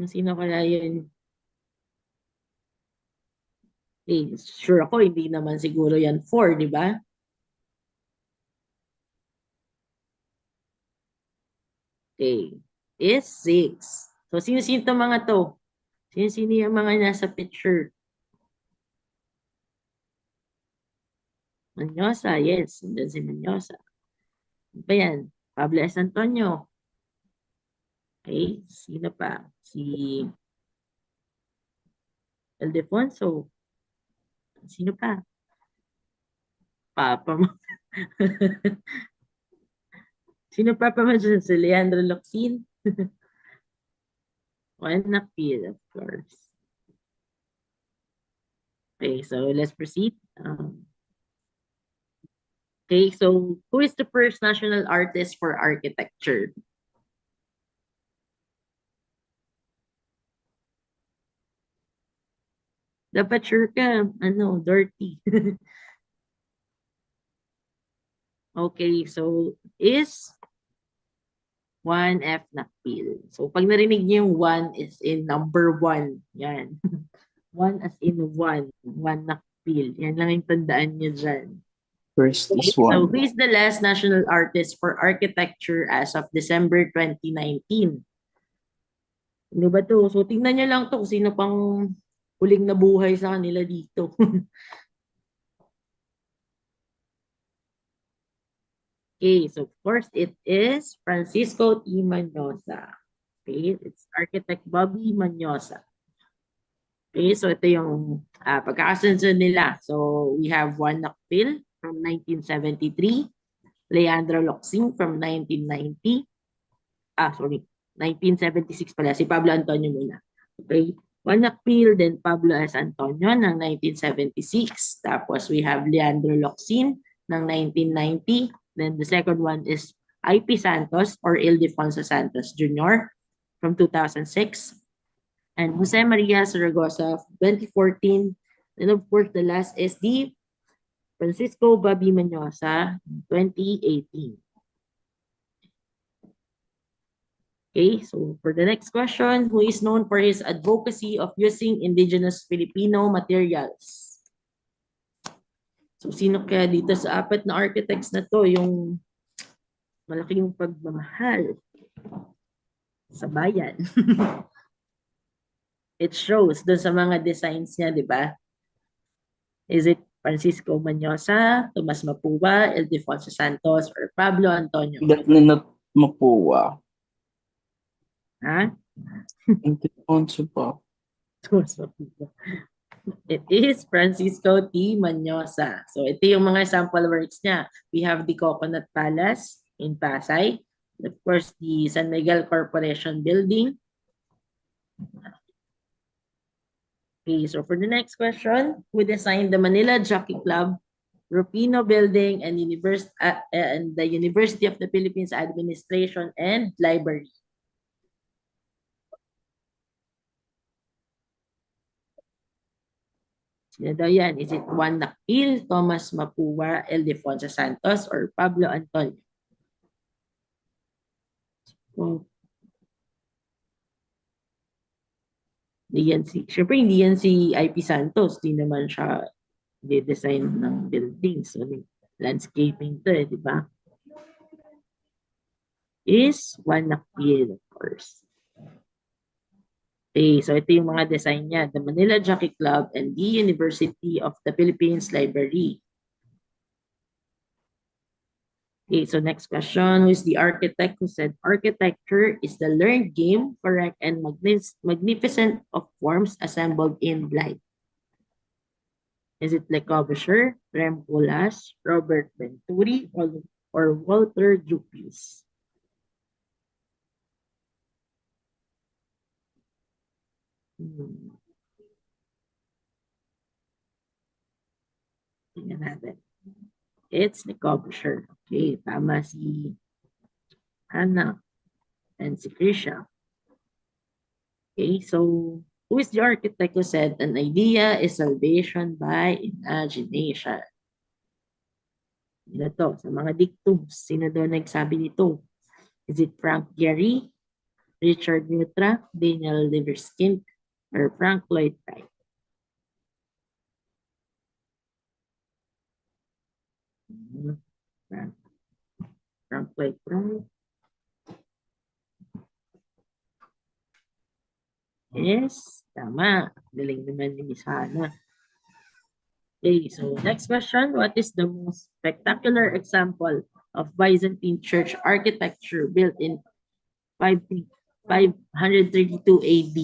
Sino kaya yun? Eh, sure ako, hindi naman siguro yan 4, di ba? Okay. Is 6. So, sino-sino to mga to? Sino-sino yung mga nasa picture? Manyosa, yes. Nandun si Manyosa. Ano ba yan? Pablo S. Antonio. Okay. Sino pa? Si Ildefonso. Sino pa? Papa mo. Sino pa pa mo dyan? Si Leandro Locsin? One appeal, of course. Okay, so let's proceed. Okay, so who is the first national artist for architecture? Dapat sure ka, Dorothy. Okay, so is 1F Nakpil. So pag narinig niyo yung 1 is in number 1. Yan. 1 as in 1. 1 Nakpil. Yan lang yung tandaan niyo dyan. First Okay, is so one. who is the last national artist for architecture as of December 2019? Ano ba to? So tingnan niyo lang to kung sino pang huling nabuhay sa kanila dito. Okay, so of course it is Francisco T. Manyosa. Okay, it's architect Bobby Manyosa. Okay, so ito yung pagkakasunod nila. So we have Juan Nakpil from 1973, Leandro Locsin from 1990, 1976 pala, si Pablo Antonio muna. Okay, Juan Nakpil, then Pablo S. Antonio ng 1976. Tapos we have Leandro Locsin ng 1990. Then the second one is IP Santos or Ildefonso Santos Jr. from 2006. And Jose Maria Zaragoza, 2014. And of course, the last is the Francisco Bobby Manyosa, 2018. Okay, so for the next question, who is known for his advocacy of using indigenous Filipino materials? So sino kaya dito sa apat na architects na to yung malaking pagmamahal sa bayan? It shows doon sa mga designs niya, di ba? Is it Francisco Manyosa, Tomas Mapua, Ildefonso Santos, or Pablo Antonio? Definitely not Mapua. Ha? Ildefonso pa. Tomas Mapua. It is Francisco T. Manyosa. So ito yung mga sample works niya. We have the Coconut Palace in Pasay. Of course, the San Miguel Corporation Building. Okay, so for the next question, we designed the Manila Jockey Club, Rupino Building, and the University of the Philippines Administration and Library. Sino daw yan? Is it Juan Nakpil, Tomas Mapua, Ildefonso Santos, or Pablo Antonio? So, syempre hindi yan si IP Santos, di naman siya design ng building. So, landscaping to di ba? Is Juan Nakpil, of course. Okay, so ito yung mga design niya. The Manila Jockey Club and the University of the Philippines Library. Okay, so next question. Who is the architect who said architecture is the learned game, correct, and magnificent of forms assembled in light? Is it Le Corbusier, Rem Koolhaas, Robert Venturi, or Walter Gropius? Tingnan natin. It's the Kobusher. Okay, tama si Hannah and si Krisha. Okay, so who is the architect who said an idea is salvation by imagination? Ito to, sa mga dictums, sino daw nagsabi nito? Is it Frank Gehry, Richard Neutra, Daniel Libeskind, or Frank Lloyd Wright? Frank Lloyd Wright. Yes, tama. Galing naman ni Miss Hannah. Okay, so next question. What is the most spectacular example of Byzantine church architecture built in 532 AD?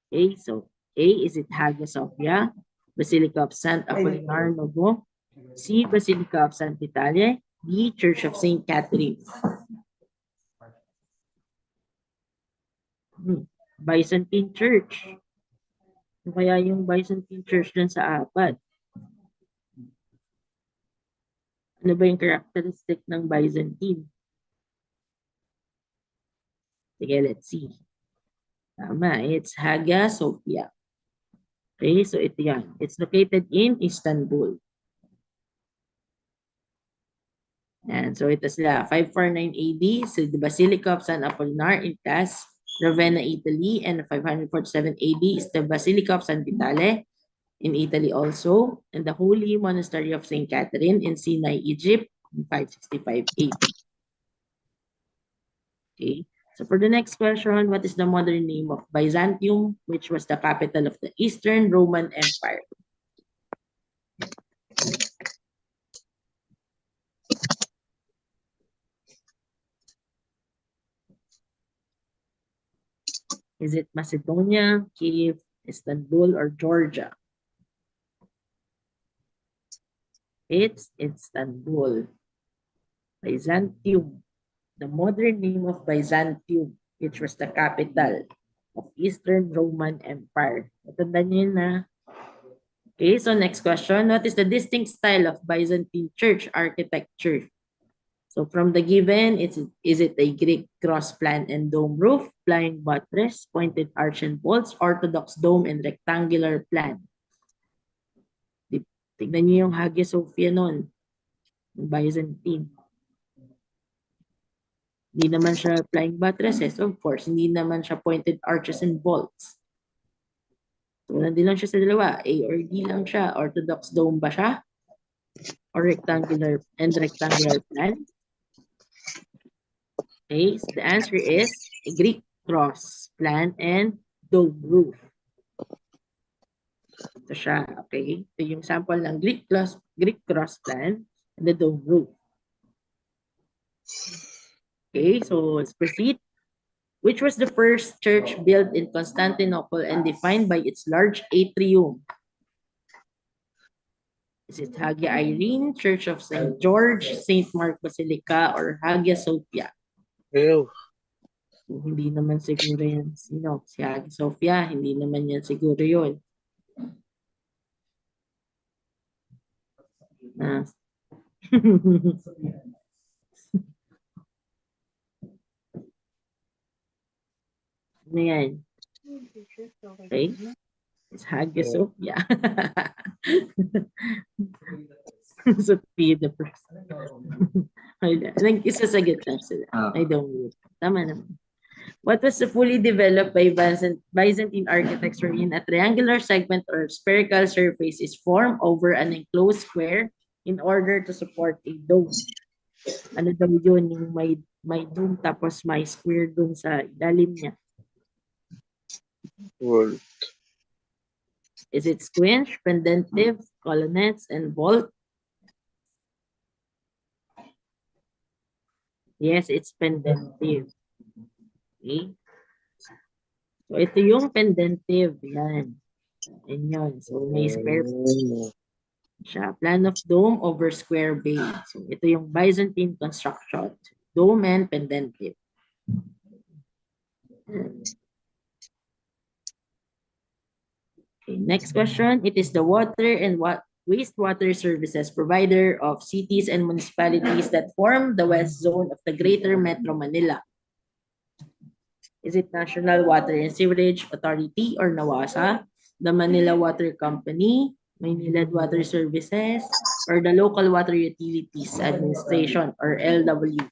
Okay, so A, is it Hagia Sophia, Basilica of St. Apollinar Novo, C, Basilica of St. Vitalia, D, Church of St. Catherine. Byzantine Church. Ano kaya yung Byzantine Church dun sa apat? Ano ba yung characteristic ng Byzantine? Sige, let's see. Tama, it's Hagia Sophia. Okay, so ito yan. It's located in Istanbul. And so ito sila, 549 AD, so the Basilica of San Apollinar in Tas, Ravenna, Italy, and 547 AD is the Basilica of San Vitale in Italy also, and the Holy Monastery of St. Catherine in Sinai, Egypt, in 565 AD. Okay, so for the next question, what is the modern name of Byzantium, which was the capital of the Eastern Roman Empire? Is it Macedonia, Kiev, Istanbul, or Georgia? It's Istanbul. Byzantium, the modern name of Byzantium, which was the capital of Eastern Roman Empire. Matandaan niyo na. Okay, so next question. What is the distinct style of Byzantine church architecture? So from the given, is it a Greek cross plan and dome roof, flying buttress, pointed arch and vaults, orthodox dome and rectangular plan? Tignan niyo yung Hagia Sophia nun, yung Byzantine. Hindi naman siya flying buttresses, of course. Hindi naman siya pointed arches and vaults. So, nandun lang siya sa dalawa. A or D lang siya. Orthodox dome ba siya? Or rectangular plan? Okay, so the answer is a Greek cross plan and dome roof. Ito siya, okay? Ito yung sample ng Greek cross plan and the dome roof. Okay, so let's proceed. Which was the first church built in Constantinople and defined by its large atrium? Is it Hagia Irene, Church of St. George, St. Mark Basilica, or Hagia Sophia? Ew. So, hindi naman siguro yan. Sino? Si Hagia Sophia, hindi naman yan siguro yun. Ano yan? Okay. It's Hagia Sophia. Sophia the first. Nag-isasagot lang sila. I don't know. Tama naman. What was the fully developed by Byzantine architecture in a triangular segment or spherical surface is formed over an enclosed square in order to support a dome? Ano daw yun? Yung may dome tapos may square dun sa ilalim niya. World. Is it squinch, pendentive, colonnettes, and vault? Yes, it's pendentive. Okay. So, ito yung pendentive. Yan. Yan yun. So, may square siya. Plan of dome over square base. So, ito yung Byzantine construction. Dome and pendentive. Okay, next question. It is the water and wastewater services provider of cities and municipalities that form the west zone of the Greater Metro Manila. Is it National Water and Sewerage Authority or NAWASA, the Manila Water Company, Maynilad Water Services, or the Local Water Utilities Administration or LWA?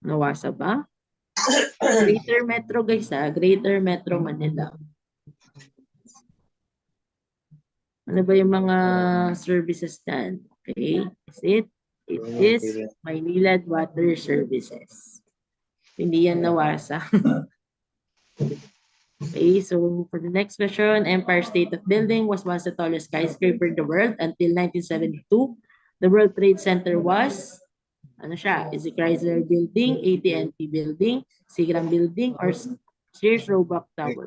NAWASA ba? Greater Metro guys Greater Metro Manila. Ano ba yung mga services dyan? Okay, it is Maynilad Water Services. Hindi yan NAWASA. Okay, so for the next question, Empire State of Building was once the tallest skyscraper in the world until 1972. The World Trade Center was, ano siya, is it Chrysler Building, AT&T Building, Sigram Building, or Sears Roebuck Tower?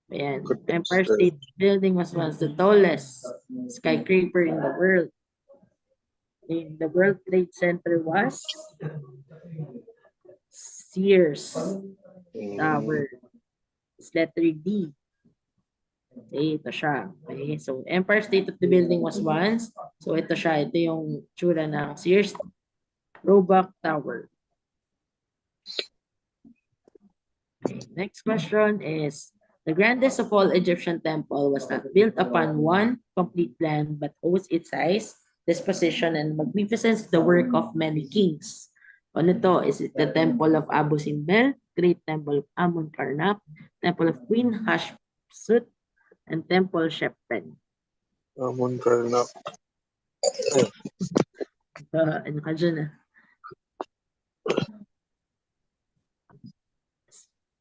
Ayan, Empire State Building was once the tallest skyscraper in the world. And the World Trade Center was Sears Tower. It's letter D. Okay, ito siya. Okay, so Empire State of the Building was once. So ito siya. Ito yung tsura ng Sears Roebuck Tower. Okay, next question is, the grandest of all Egyptian temple was not built upon one complete plan, but owes its size, disposition, and magnificence the work of many kings. Ano to? Is it the Temple of Abu Simbel, Great Temple of Amun Karnak, Temple of Queen Hatshepsut, and Temple Shepten? Amun Karnak. Ano ka dyan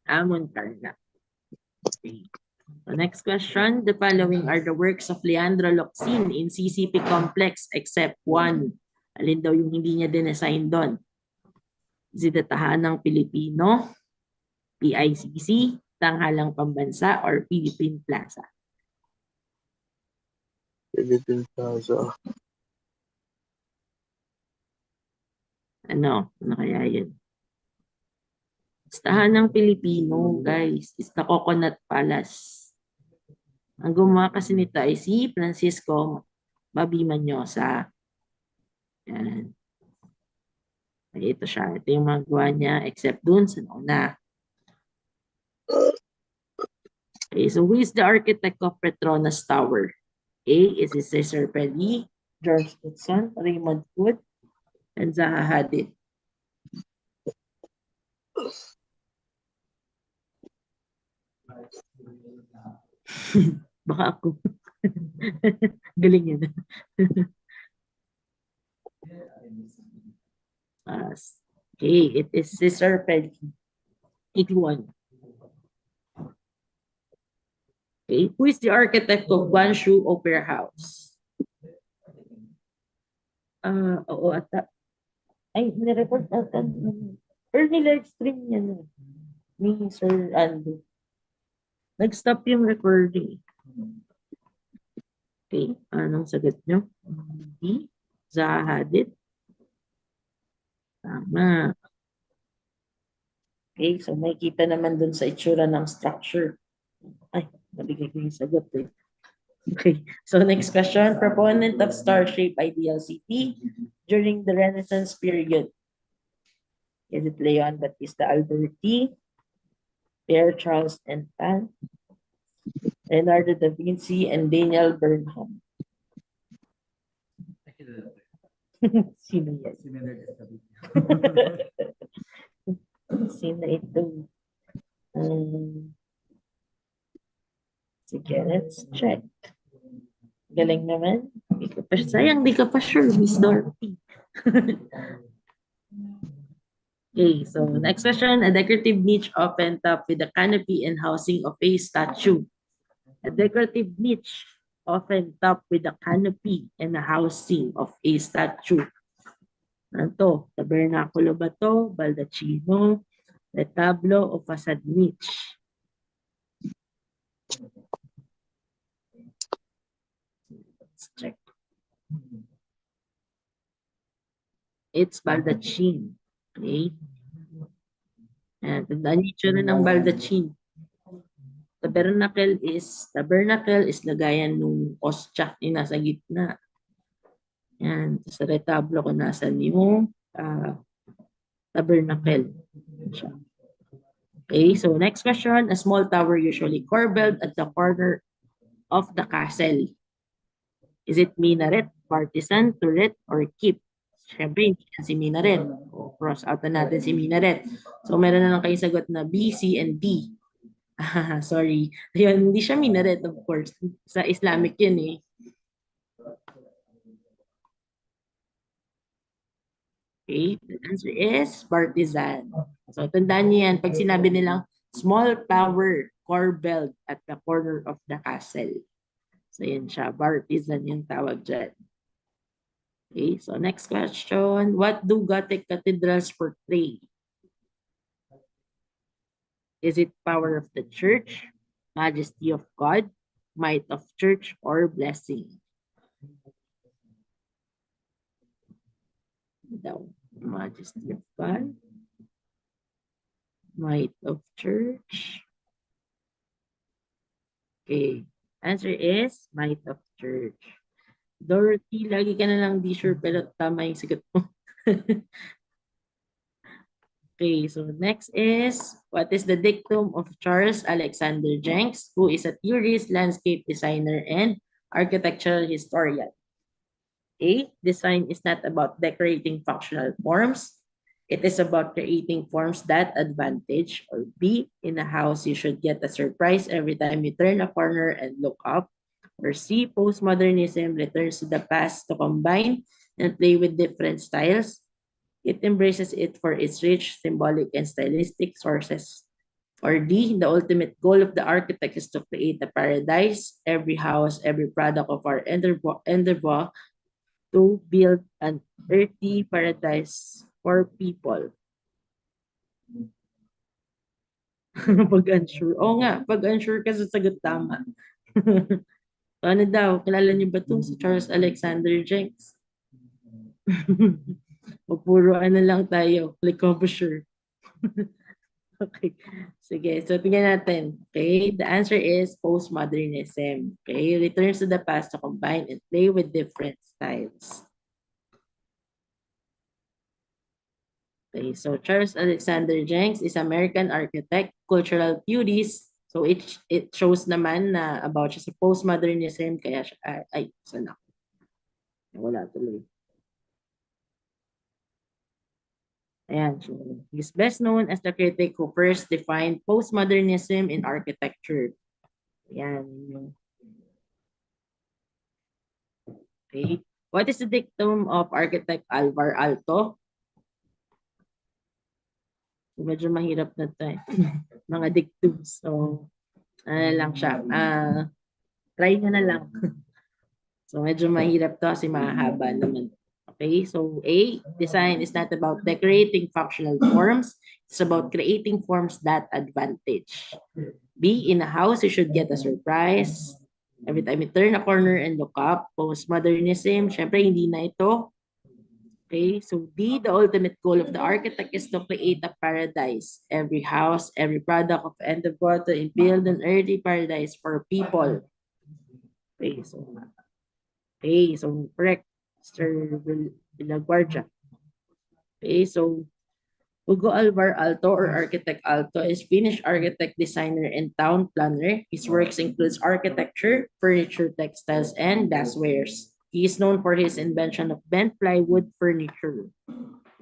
Amun Karnak. Okay. The next question, the following are the works of Leandro Locsin in CCP Complex except one. Alin daw yung hindi niya din-assign doon? Is it the Tahanang Pilipino, PICC, Tanghalang Pambansa, or Philippine Plaza? Philippine Plaza. Ano kaya yun? Tahanang Pilipino, guys, is the Coconut Palace. Ang gumawa kasi nito ay si Francisco Mabimanyosa. Yan. Ay, ito siya. Ito yung magawa niya except dun sa nauna. Okay, so who is the architect of Petronas Tower? A is Cesar Pelli, George Knudson, Raymond Hood, and Zaha Hadid. Baka ako. Galing yun. Okay, it is Cesar Pelli. 81. Okay, who is the architect of Guangzhou Opera House? Oo, ata. Ay, nirecord ata. Or nila-extreme yan. Ni Sir Andy. Nag-stop yung recording. Okay, anong sagot nyo? D. Zaha Hadid. Tama. Okay, so may kita naman dun sa itsura ng structure. Ay, nabigay ko yung sagot eh. Okay, so next question. Proponent of star-shaped ideal city during the Renaissance period. Is it Leon Battista Alberti, Pierre Charles Enfant, Leonardo da Vinci, and Daniel Bernheim? Sino yan? Sino ito? Sige, let's check. Galing naman. Sayang, di ka pa sure, Miss Dorothy. Okay, so next question. A decorative niche open top with a canopy and housing of a statue. A decorative niche often topped with a canopy and a housing of a statue. Ano to? Tabernakulo ba to? Baldacchino, retablo, o facade niche? Let's check. It's baldacchino. Okay. Ayan, tandaan niyo itsura ng baldachin. Tabernacle is lagayan ng ostya yung nasa gitna. Yan. Sa retablo ko nasan yung tabernacle. Siya. Okay, so next question. A small tower usually corbelled at the corner of the castle. Is it minaret, partisan, turret, or keep? Siyempre, hindi yan si minaret. O, cross out na natin si minaret. So, meron na lang kayo sagot na B, C, and D. Sorry. Ayun, hindi siya minaret, of course. Sa Islamic yun eh. Okay, the answer is partisan. So, tandaan niyo yan. Pag sinabi nilang small tower corbelled at the corner of the castle. So, yan siya. Partisan yung tawag dyan. Okay, so next question. What do Gothic cathedrals portray? Is it power of the church, majesty of God, might of church, or blessing? Daw, majesty of God, might of church. Okay, answer is might of church. Dorothy, lagi ka na lang di sure pero tama yung sagot mo. Okay, so next is, what is the dictum of Charles Alexander Jenks, who is a theorist, landscape designer, and architectural historian? A, design is not about decorating functional forms. It is about creating forms that advantage. Or B, in a house, you should get a surprise every time you turn a corner and look up. Or C, postmodernism returns to the past to combine and play with different styles. It embraces it for its rich, symbolic, and stylistic sources. Or D, the ultimate goal of the architect is to create a paradise. Every house, every product of our endeavor to build an earthly paradise for people. Pag unsure. Oo nga, pag unsure ka sa sagot tama. Ano daw, kilala niyo ba ito si Charles Alexander Jenks? O puro ano lang tayo, like sure. Okay. Sige, so tingnan natin. Okay, the answer is postmodernism. Okay, returns to the past to combine and play with different styles. Okay, so Charles Alexander Jenks is American architect, cultural theorist. So it shows naman na about siya sa postmodernism, kaya siya, sana. Wala tuloy. Ayan, so he's best known as the critic who first defined postmodernism in architecture. Ayan. Okay. What is the dictum of architect Alvar Aalto? Medyo mahirap na ito eh. Mga dictums. So, ano lang siya. Try nyo na lang. So, medyo mahirap to kasi mahaba naman. Okay, so A, design is not about decorating functional forms. It's about creating forms that advantage. B, in a house, you should get a surprise. Every time you turn a corner and look up, postmodernism, syempre hindi na ito. Okay, so D, the ultimate goal of the architect is to create a paradise. Every house, every product of endeavor to build an earthly paradise for people. Okay, so correct. Mr. Villaguardia. Okay, so Hugo Alvar Aalto or Architect Aalto is Finnish architect, designer, and town planner. His works includes architecture, furniture, textiles, and glasswares. He is known for his invention of bent plywood furniture.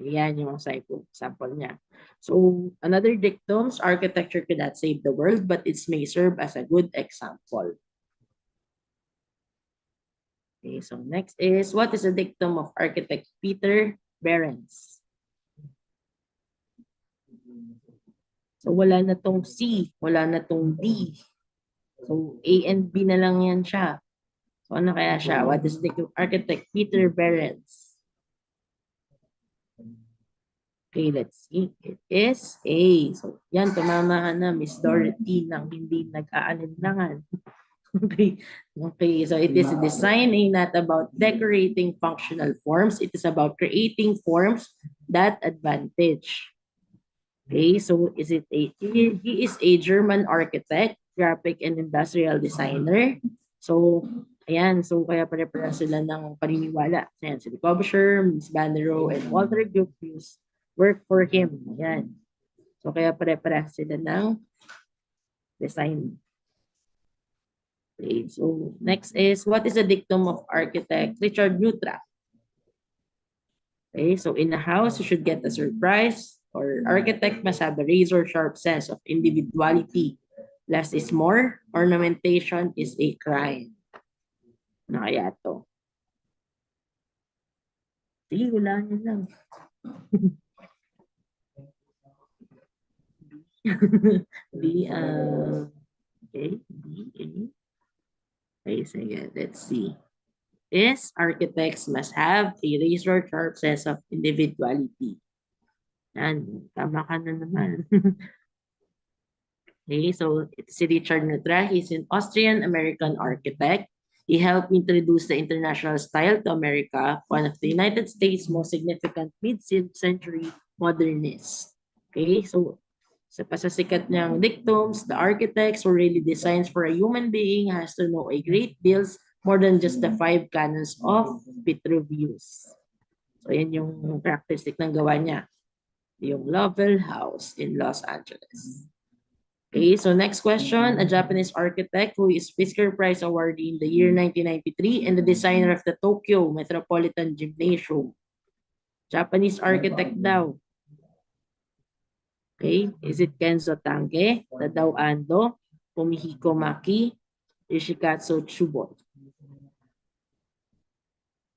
Yan yung sample niya. So, another dictums, architecture cannot save the world, but it may serve as a good example. Okay, so next is, what is the dictum of architect Peter Behrens? So wala na tong C, wala na tong D. So A and B na lang yan siya. So ano kaya siya? What is the dictum of architect Peter Behrens? Okay, let's see. It is A. So yan, tumama ka na, Miss Dorothy, nang hindi nag-aalinlangan. Okay. Okay, so it is designing not about decorating functional forms. It is about creating forms that advantage. Okay, so is it he is a German architect, graphic and industrial designer. So, ayan, so kaya pare-pareha sila ng paniniwala. Ayan, si Publisher, Ms. Banero, and Walter Gropius work for him. Ayan. So, kaya pare-pareha sila ng design. Okay, so next is, what is the dictum of architect Richard Neutra? Okay, so in a house, you should get a surprise, or architect must have a razor-sharp sense of individuality. Less is more, ornamentation is a crime. Ano kaya to? Sige, wala nyo lang. B, okay, B, A. Okay, sige, let's see. Is architects must have a razor-sharp sense of individuality. Yan, tama ka na naman. Okay, so it's si Richard Neutra. He's an Austrian-American architect. He helped introduce the international style to America, one of the United States' most significant mid-century modernists. Okay, so sa pasasikat niyang dictums, the architects who really designs for a human being has to know a great deal more than just the 5 canons of Vitruvius. So yan yung characteristic ng gawa niya. Yung Lovell House in Los Angeles. Okay, so next question. A Japanese architect who is Fisker Prize awardee in the year 1993 and the designer of the Tokyo Metropolitan Gymnasium. Japanese architect daw. Okay, is it Kenzo Tange, Tadao Ando, Fumihiko Maki, Yoshikatsu Chubo?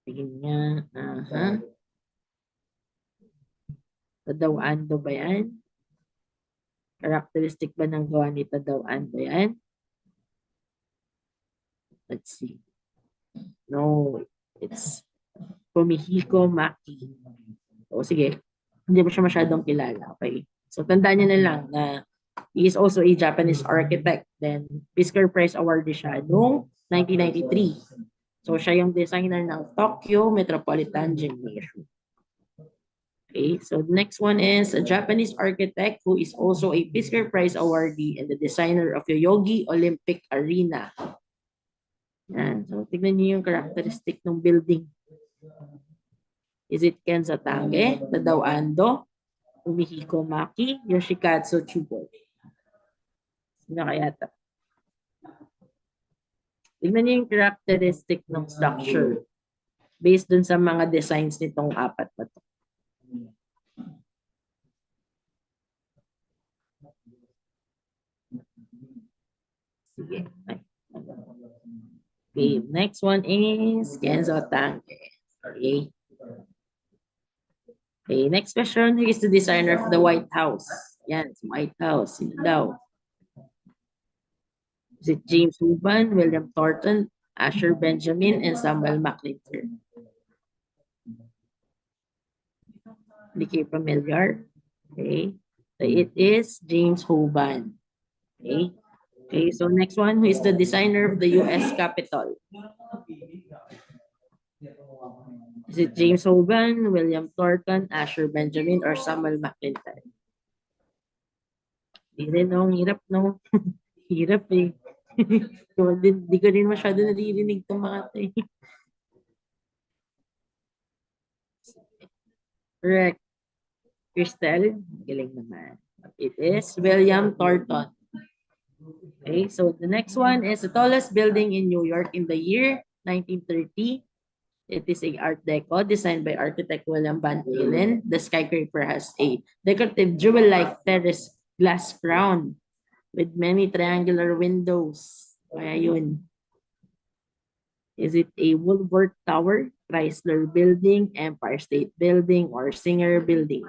Tingin niya. Tadao Ando ba yan? Characteristic ba ng gawa ni Tadao Ando yan? Let's see. No, it's Fumihiko Maki. O sige, hindi mo siya masyadong kilala. Okay. So tandaan niyo na lang na he is also a Japanese architect. Then Fisker Prize awardee siya noong 1993. So siya yung designer ng Tokyo Metropolitan Gymnasium. Okay, so the next one is a Japanese architect who is also a Fisker Prize awardee and the designer of Yoyogi Olympic Arena. Yan. So tignan niyo yung characteristic ng building. Is it Kenza Tange, Tadao Ando, Umihiko Maki, Yoshikatsu Chubo? Sino kaya ito? Tignan niyo yung characteristic ng structure based dun sa mga designs nitong 4 na to. Sige. Okay, next one is Kenzo Tange. Okay. Okay, next question. Who is the designer of the White House? Yan, White House. Sino daw? Is it James Huban, William Thornton, Asher Benjamin, and Samuel McLinter? Hindi kayo familiar? Okay. So it is James Huban. Okay. Okay, so next one. Who is the designer of the U.S. Capitol? Is it James Hogan, William Thornton, Asher Benjamin, or Samuel McLinter? Hindi rin, no? Hirap, no? Hirap eh. Hindi ko rin masyado naririnig itong mga ito eh. Correct. Crystal, galing naman. It is William Thornton. Okay, so the next one is the tallest building in New York in the year 1930. It is a Art Deco designed by architect William Van Allen. The skyscraper has a decorative jewel-like terrace glass crown with many triangular windows. Kaya yun. Is it a Woolworth Tower, Chrysler Building, Empire State Building, or Singer Building?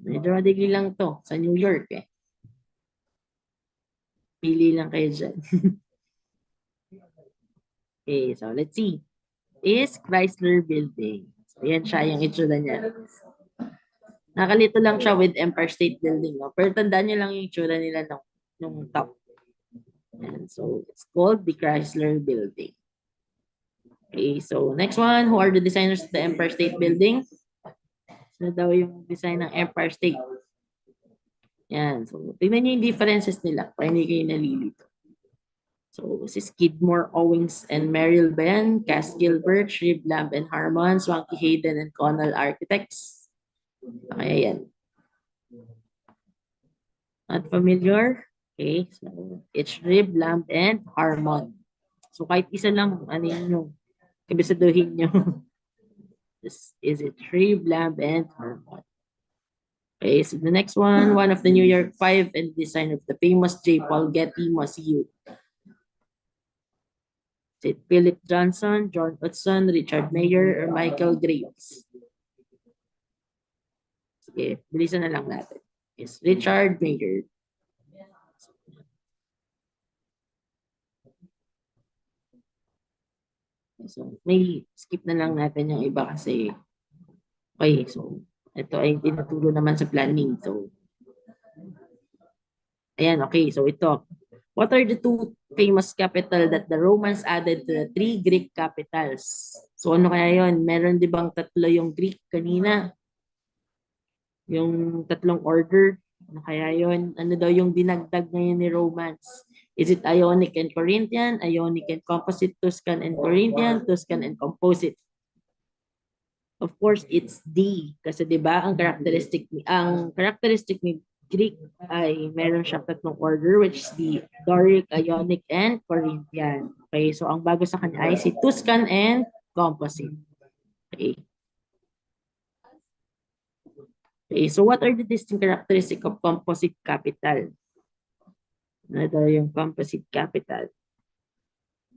Medyo madali lang to sa New York eh. Pili lang kayo dyan. Okay, so let's see. Is Chrysler Building. So yan siya yung itsura niya. Nakalito lang siya with Empire State Building. No? Pero tandaan niyo lang yung itsura nila nung top. And so it's called the Chrysler Building. Okay, so next one. Who are the designers of the Empire State Building? Sino daw yung design ng Empire State? Yan. So, tingnan nyo yung differences nila para hindi kayo nalilito. So, si Skidmore, Owings, and Merrill ba yan? Cass Gilbert, Shreve, Lamb, and Harmon, Swanky Hayden, and Connell Architects. Kaya yan. Not familiar? Okay, so it's Shreve, Lamb, and Harmon. So, kahit isa lang, ano yun yung kabisaduhin nyo. Is it Shreve, Lamb, and Harmon? Okay, so the next one of the New York Five and design of the famous J. Paul Getty Museum. Is it Philip Johnson, John Hudson, Richard Mayer, or Michael Graves? Sige, bilisan na lang natin. Is Richard Mayer. So, may skip na lang natin yung iba kasi okay, so ito ay tinuturo naman sa planning. So, ayan, okay. So, ito. What are the two famous capital that the Romans added to the three Greek capitals? So, ano kaya yun? Meron di bang tatlo yung Greek kanina? Yung tatlong order? Ano kaya yun? Ano daw yung dinagdag ngayon ni Romans? Is it Ionic and Corinthian, Ionic and Composite, Tuscan and Corinthian, Tuscan and Composite? Of course, it's D. Kasi 'di ba ang characteristic ni Greek ay meron siyang tatlong order which is the Doric, Ionic, and Corinthian. Okay, so ang bago sa kanya ay si Tuscan and Composite. Okay. Okay, so what are the distinct characteristics of composite capital? Ano daw yung composite capital?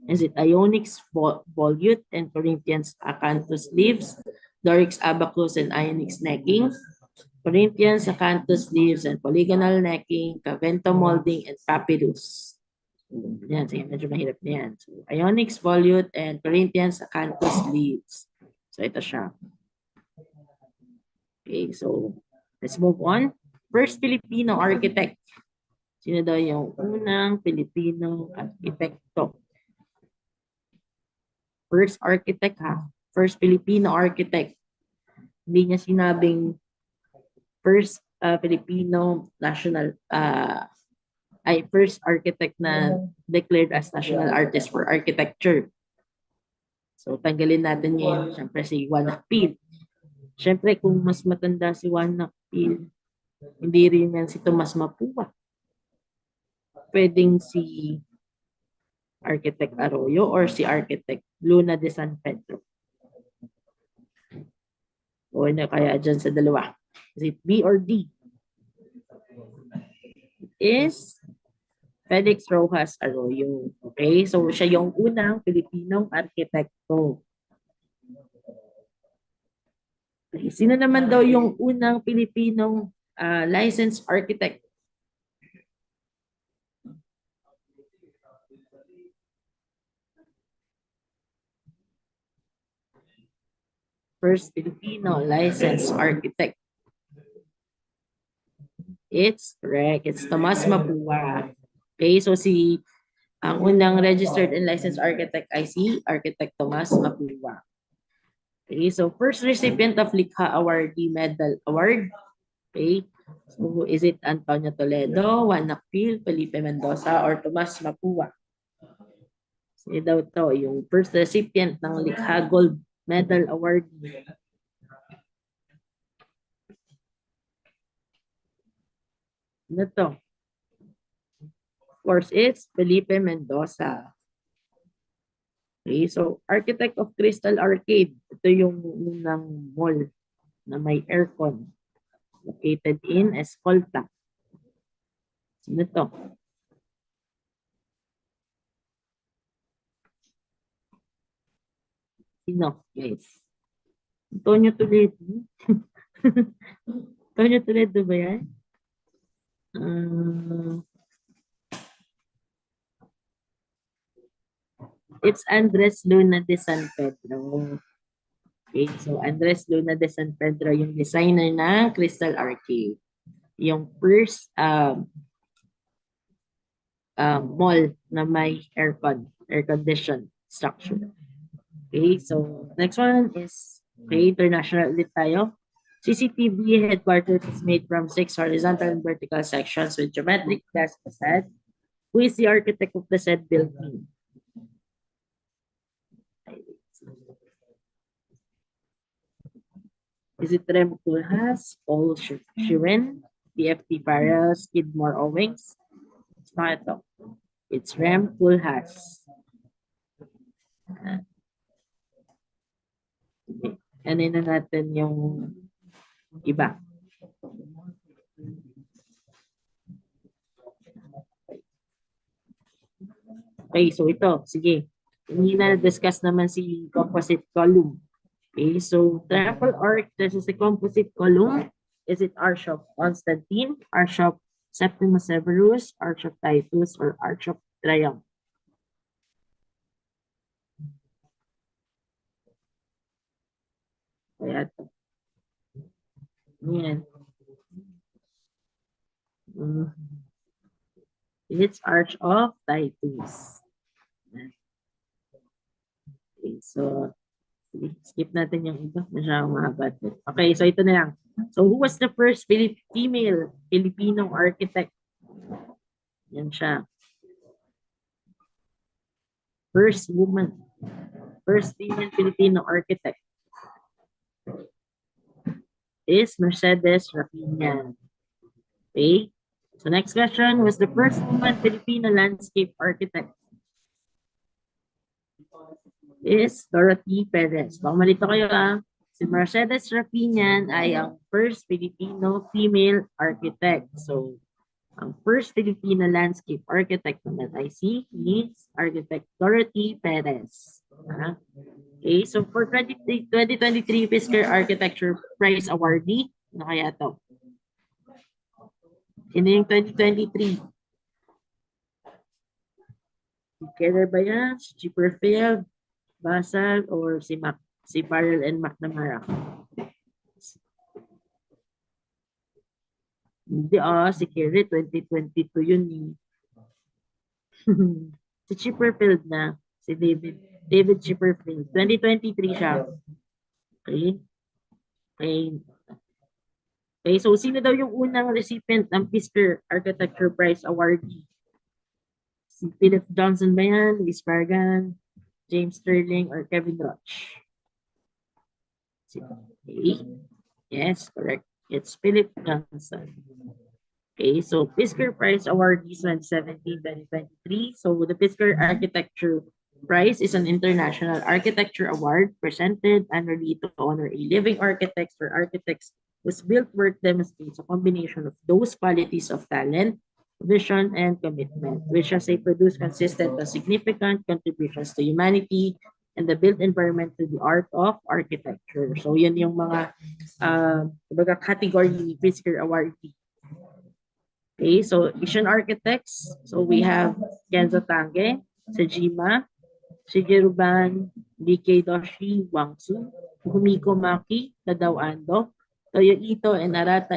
Is it Ionics volute and Corinthians acanthus leaves, Dorics abacus and Ionics necking, Corinthians acanthus leaves and polygonal necking, Cavento molding, and papyrus. Yan, sige, medyo mahirap na yan. So, Ionics volute and Corinthians acanthus leaves. So, ito siya. Okay, so, let's move on. First Filipino architect. Sino daw yung unang Filipino arkitekto? First architect ha. First Filipino architect. Hindi niya sinabing first Filipino national first architect na declared as national artist for architecture. So tanggalin natin ngayon siyempre si Juan Nakpil. Siyempre kung mas matanda si Juan Nakpil, hindi rin yan si Tomas Mapua. Pwedeng si Architect Arroyo or si Architect Luna de San Pedro. O ano kaya dyan sa dalawa? Is it B or D? It is Felix Rojas Arroyo. Okay, so siya yung unang Pilipinong arkitekto. Okay. Sino naman daw yung unang Pilipinong licensed architect? First Filipino licensed architect. It's correct. It's Tomas Mapua. Okay, so ang unang registered and licensed architect ay si Architect Tomas Mapua. Okay, so first recipient of Likha Awardee Medal Award. Okay, so is it Antonio Toledo, Juan Nakpil, Felipe Mendoza, or Tomas Mapua? So daw to yung first recipient ng Likha Gold Medal Award. Ano to? Of course, it's Felipe Mendoza. Okay, so architect of Crystal Arcade. Ito yung unang mall na may aircon located in Escolta. Sino to? Sino? Guys. Antonio Toledo. Antonio Toledo ba yan? It's Andres Luna de San Pedro. Okay, so Andres Luna de San Pedro, yung designer ng Crystal Arcade. Yung first mall na may air-conditioned structure. Okay, so next one is, okay, international ulit tayo. CCTV headquarters is made from 6 horizontal and vertical sections with geometric glass facade. Who is the architect of the said building? Is it Rem Koolhaas, Paul Shirin, DFT Farrell, Skidmore Owings? It's not ito. It's Rem Koolhaas. Ano na natin yung iba. Okay, so ito, sige. Hindi na discuss naman si composite column. Okay, so triple arc, this is the composite column. Is it Arch of Constantine, Arch of Septimus Severus, Arch of Titus, or Arch of Triumph? Kaya ito. Yan. It's Arch of Titus. Okay, so skip natin yung iba. Masyadong mahaba. Okay, so ito na lang. So who was the first female Filipino architect? Yan siya. First woman. First female Filipino architect is Mercedes Rapiña. Okay. So next question, was the first woman Filipino landscape architect? Is Dorothy Perez. Baka malito kayo Si Mercedes Rapiña ay ang first Filipino female architect. So, ang first Filipino landscape architect naman ay si Architect Dorothy Perez. Okay, so for 2023 Fisker Architecture Prize Awardee, ano kaya to? Sino yung 2023? Si Keller ba yan? Si Chipperfield, Basal, or si Farrell and McNamara? Hindi si Kerry, 2022 yun eh. Si Chipperfield na, si David Chipperfield. 2023 siya. Okay. Okay, so sino daw yung unang recipient ng Fisker Architecture Prize Awardee? Si Philip Johnson ba yan? Luis Bargan, James Sterling, or Kevin Roach? Okay. Yes, correct. It's Philip Johnson. Okay, so Fisker Prize Awardees 2017-2023. So the Fisker Architecture Prize is an international architecture award presented annually to honor a living architect or architects whose built work demonstrates a combination of those qualities of talent, vision, and commitment, which has produced consistent and significant contributions to humanity and the built environment to the art of architecture. So yun yung mga category ni Fisker Awardee. Okay, so Asian architects. So we have Kenzo Tange, Sejima, Shigeru Ban, DK Doshi, Wangsu, Humiko Maki, Tadao Ando, Toyo Ito, and Arata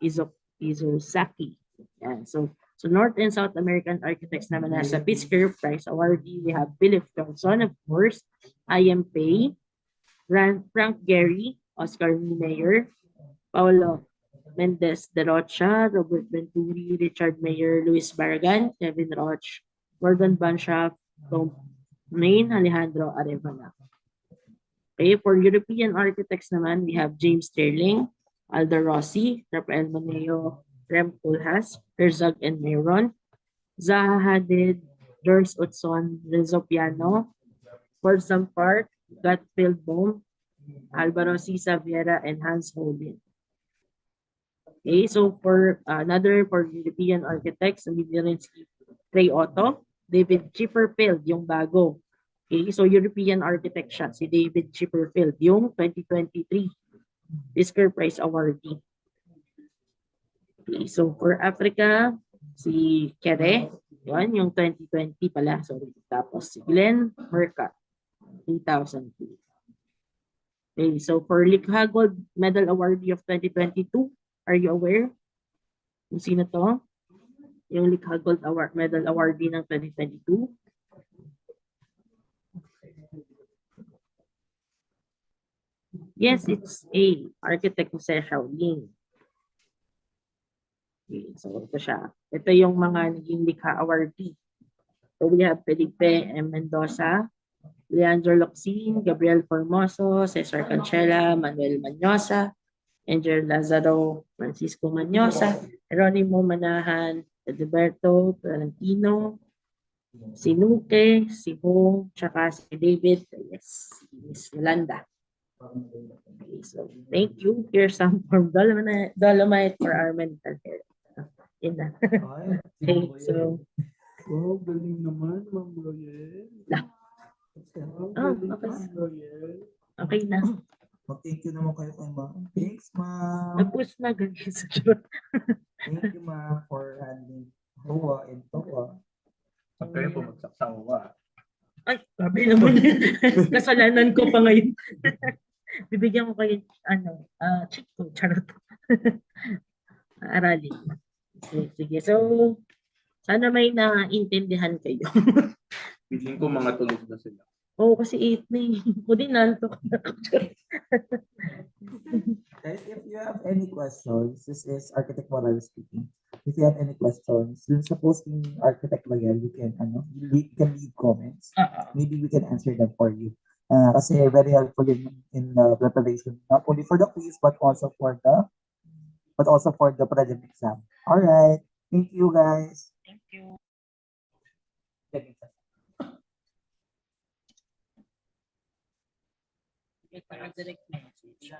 Izosaki. Yeah, so North and South American architects naman nasa Fisker Prize Awardee. We have Philip Johnson, of course, I.M. Pei, Frank Gehry, Oscar Niemeyer, Paulo Mendez de Rocha, Robert Venturi, Richard Mayer, Luis Barragan, Kevin Roch, Gordon Banshaft, Tom Main, Alejandro Arevalo. Okay, for European architects naman, we have James Sterling, Aldo Rossi, Rafael Moneo, Rem Koolhaas, Herzog and Mayron, Zaha Hadid, George Utson, Renzo Piano, Forsam Park, Gottfried Bohm, Alvaro Cisa Viera, and Hans Holden. Okay, so for European architects, nandito rin si Trey Otto, David Chipperfield, yung bago. Okay, so European architect siya, si David Chipperfield, yung 2023 Fisker Prize Awardee. Okay, so for Africa, si Kere, yun, yung 2020 pala, sorry. Tapos si Glenn Mercat, 2002. Okay, so for Likha Gold Medal Awardee of 2022, are you aware? Kung sino to? Yung Likha Gold Medal Awardee ng 2022. Yes, it's A. Architect Jose Shaolin. Okay, so ito siya. Ito yung mga naging likha awardee. So we have Felipe M. Mendoza, Leandro Locsin, Gabriel Formoso, Cesar Cancela, Manuel Manyosa, Angel Lazaro, Francisco Manyosa, Jeronimo Manahan, Edberto Valentino, si Nuke, si Hong, tsaka si David, yes, si Miss Yolanda. Okay, so thank you. Here's some from Dolomite for our mental health. Yun na. Okay, so, Oh, galing naman, Ma'am Royel. okay. Okay na. Thank you naman kayo kay ma'am. Thanks, ma'am. Nag-push na ganyan sa Thank you, ma'am, for handling HOA and TOA. Saan kayo bumagsak sa uwa? Ay, sabi naman yun. Kasalanan ko pa ngayon. Bibigyan ko kayo, cheat ko, charot. Aralin. Sige. So, sana may naintindihan kayo. Feeling ko mga tulog na sila. Oo, kasi 8 na eh. O din, nantok na ako. Guys, if you have any questions, this is Architect Morales speaking. If you have any questions, dun sa posting Architect Royal, you can leave comments. Maybe we can answer them for you. Kasi very helpful in preparation, not only for the quiz, but also for the prelim exam. All right. Thank you, guys. Thank you. Direct message.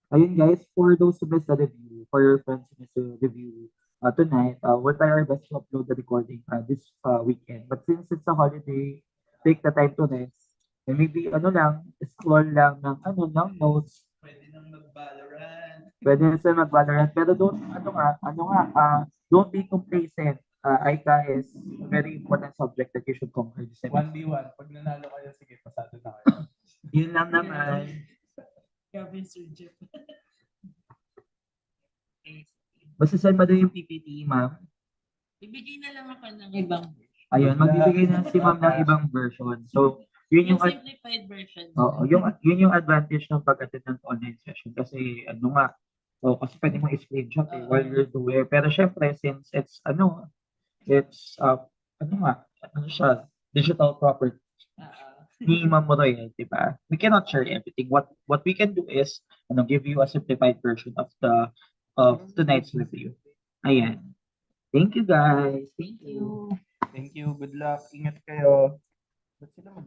Ayun guys, for those who missed the review, for your friends who missed the review tonight, we'll try our best to upload the recording this weekend. But since it's a holiday, take the time to rest. And maybe scroll lang ng notes. Pwede na sila mag-Valorant. Pero don't be complacent. ICA is a very important subject that you should conquer this semester. 1v1. Pag nanalo kayo, sige, pasado na kayo. Yun lang naman. Kevin Sir Jeff. Basta send mo doon yung PPT, ma'am. Ibigay na lang ako ng ibang version. Ayun, magbibigay na si ma'am ng ibang version. So, yun Yung yung simplified version. yun yung advantage ng pag-attend ng online session kasi kasi pwede mo i-screenshot while you're doing. Pero syempre, since it's digital property ni Ma'am Royal, di ba? We cannot share everything. What we can do is give you a simplified version of tonight's review. Ayan. Thank you guys. Thank you. Thank you. Good luck. Ingat kayo. Ba't sila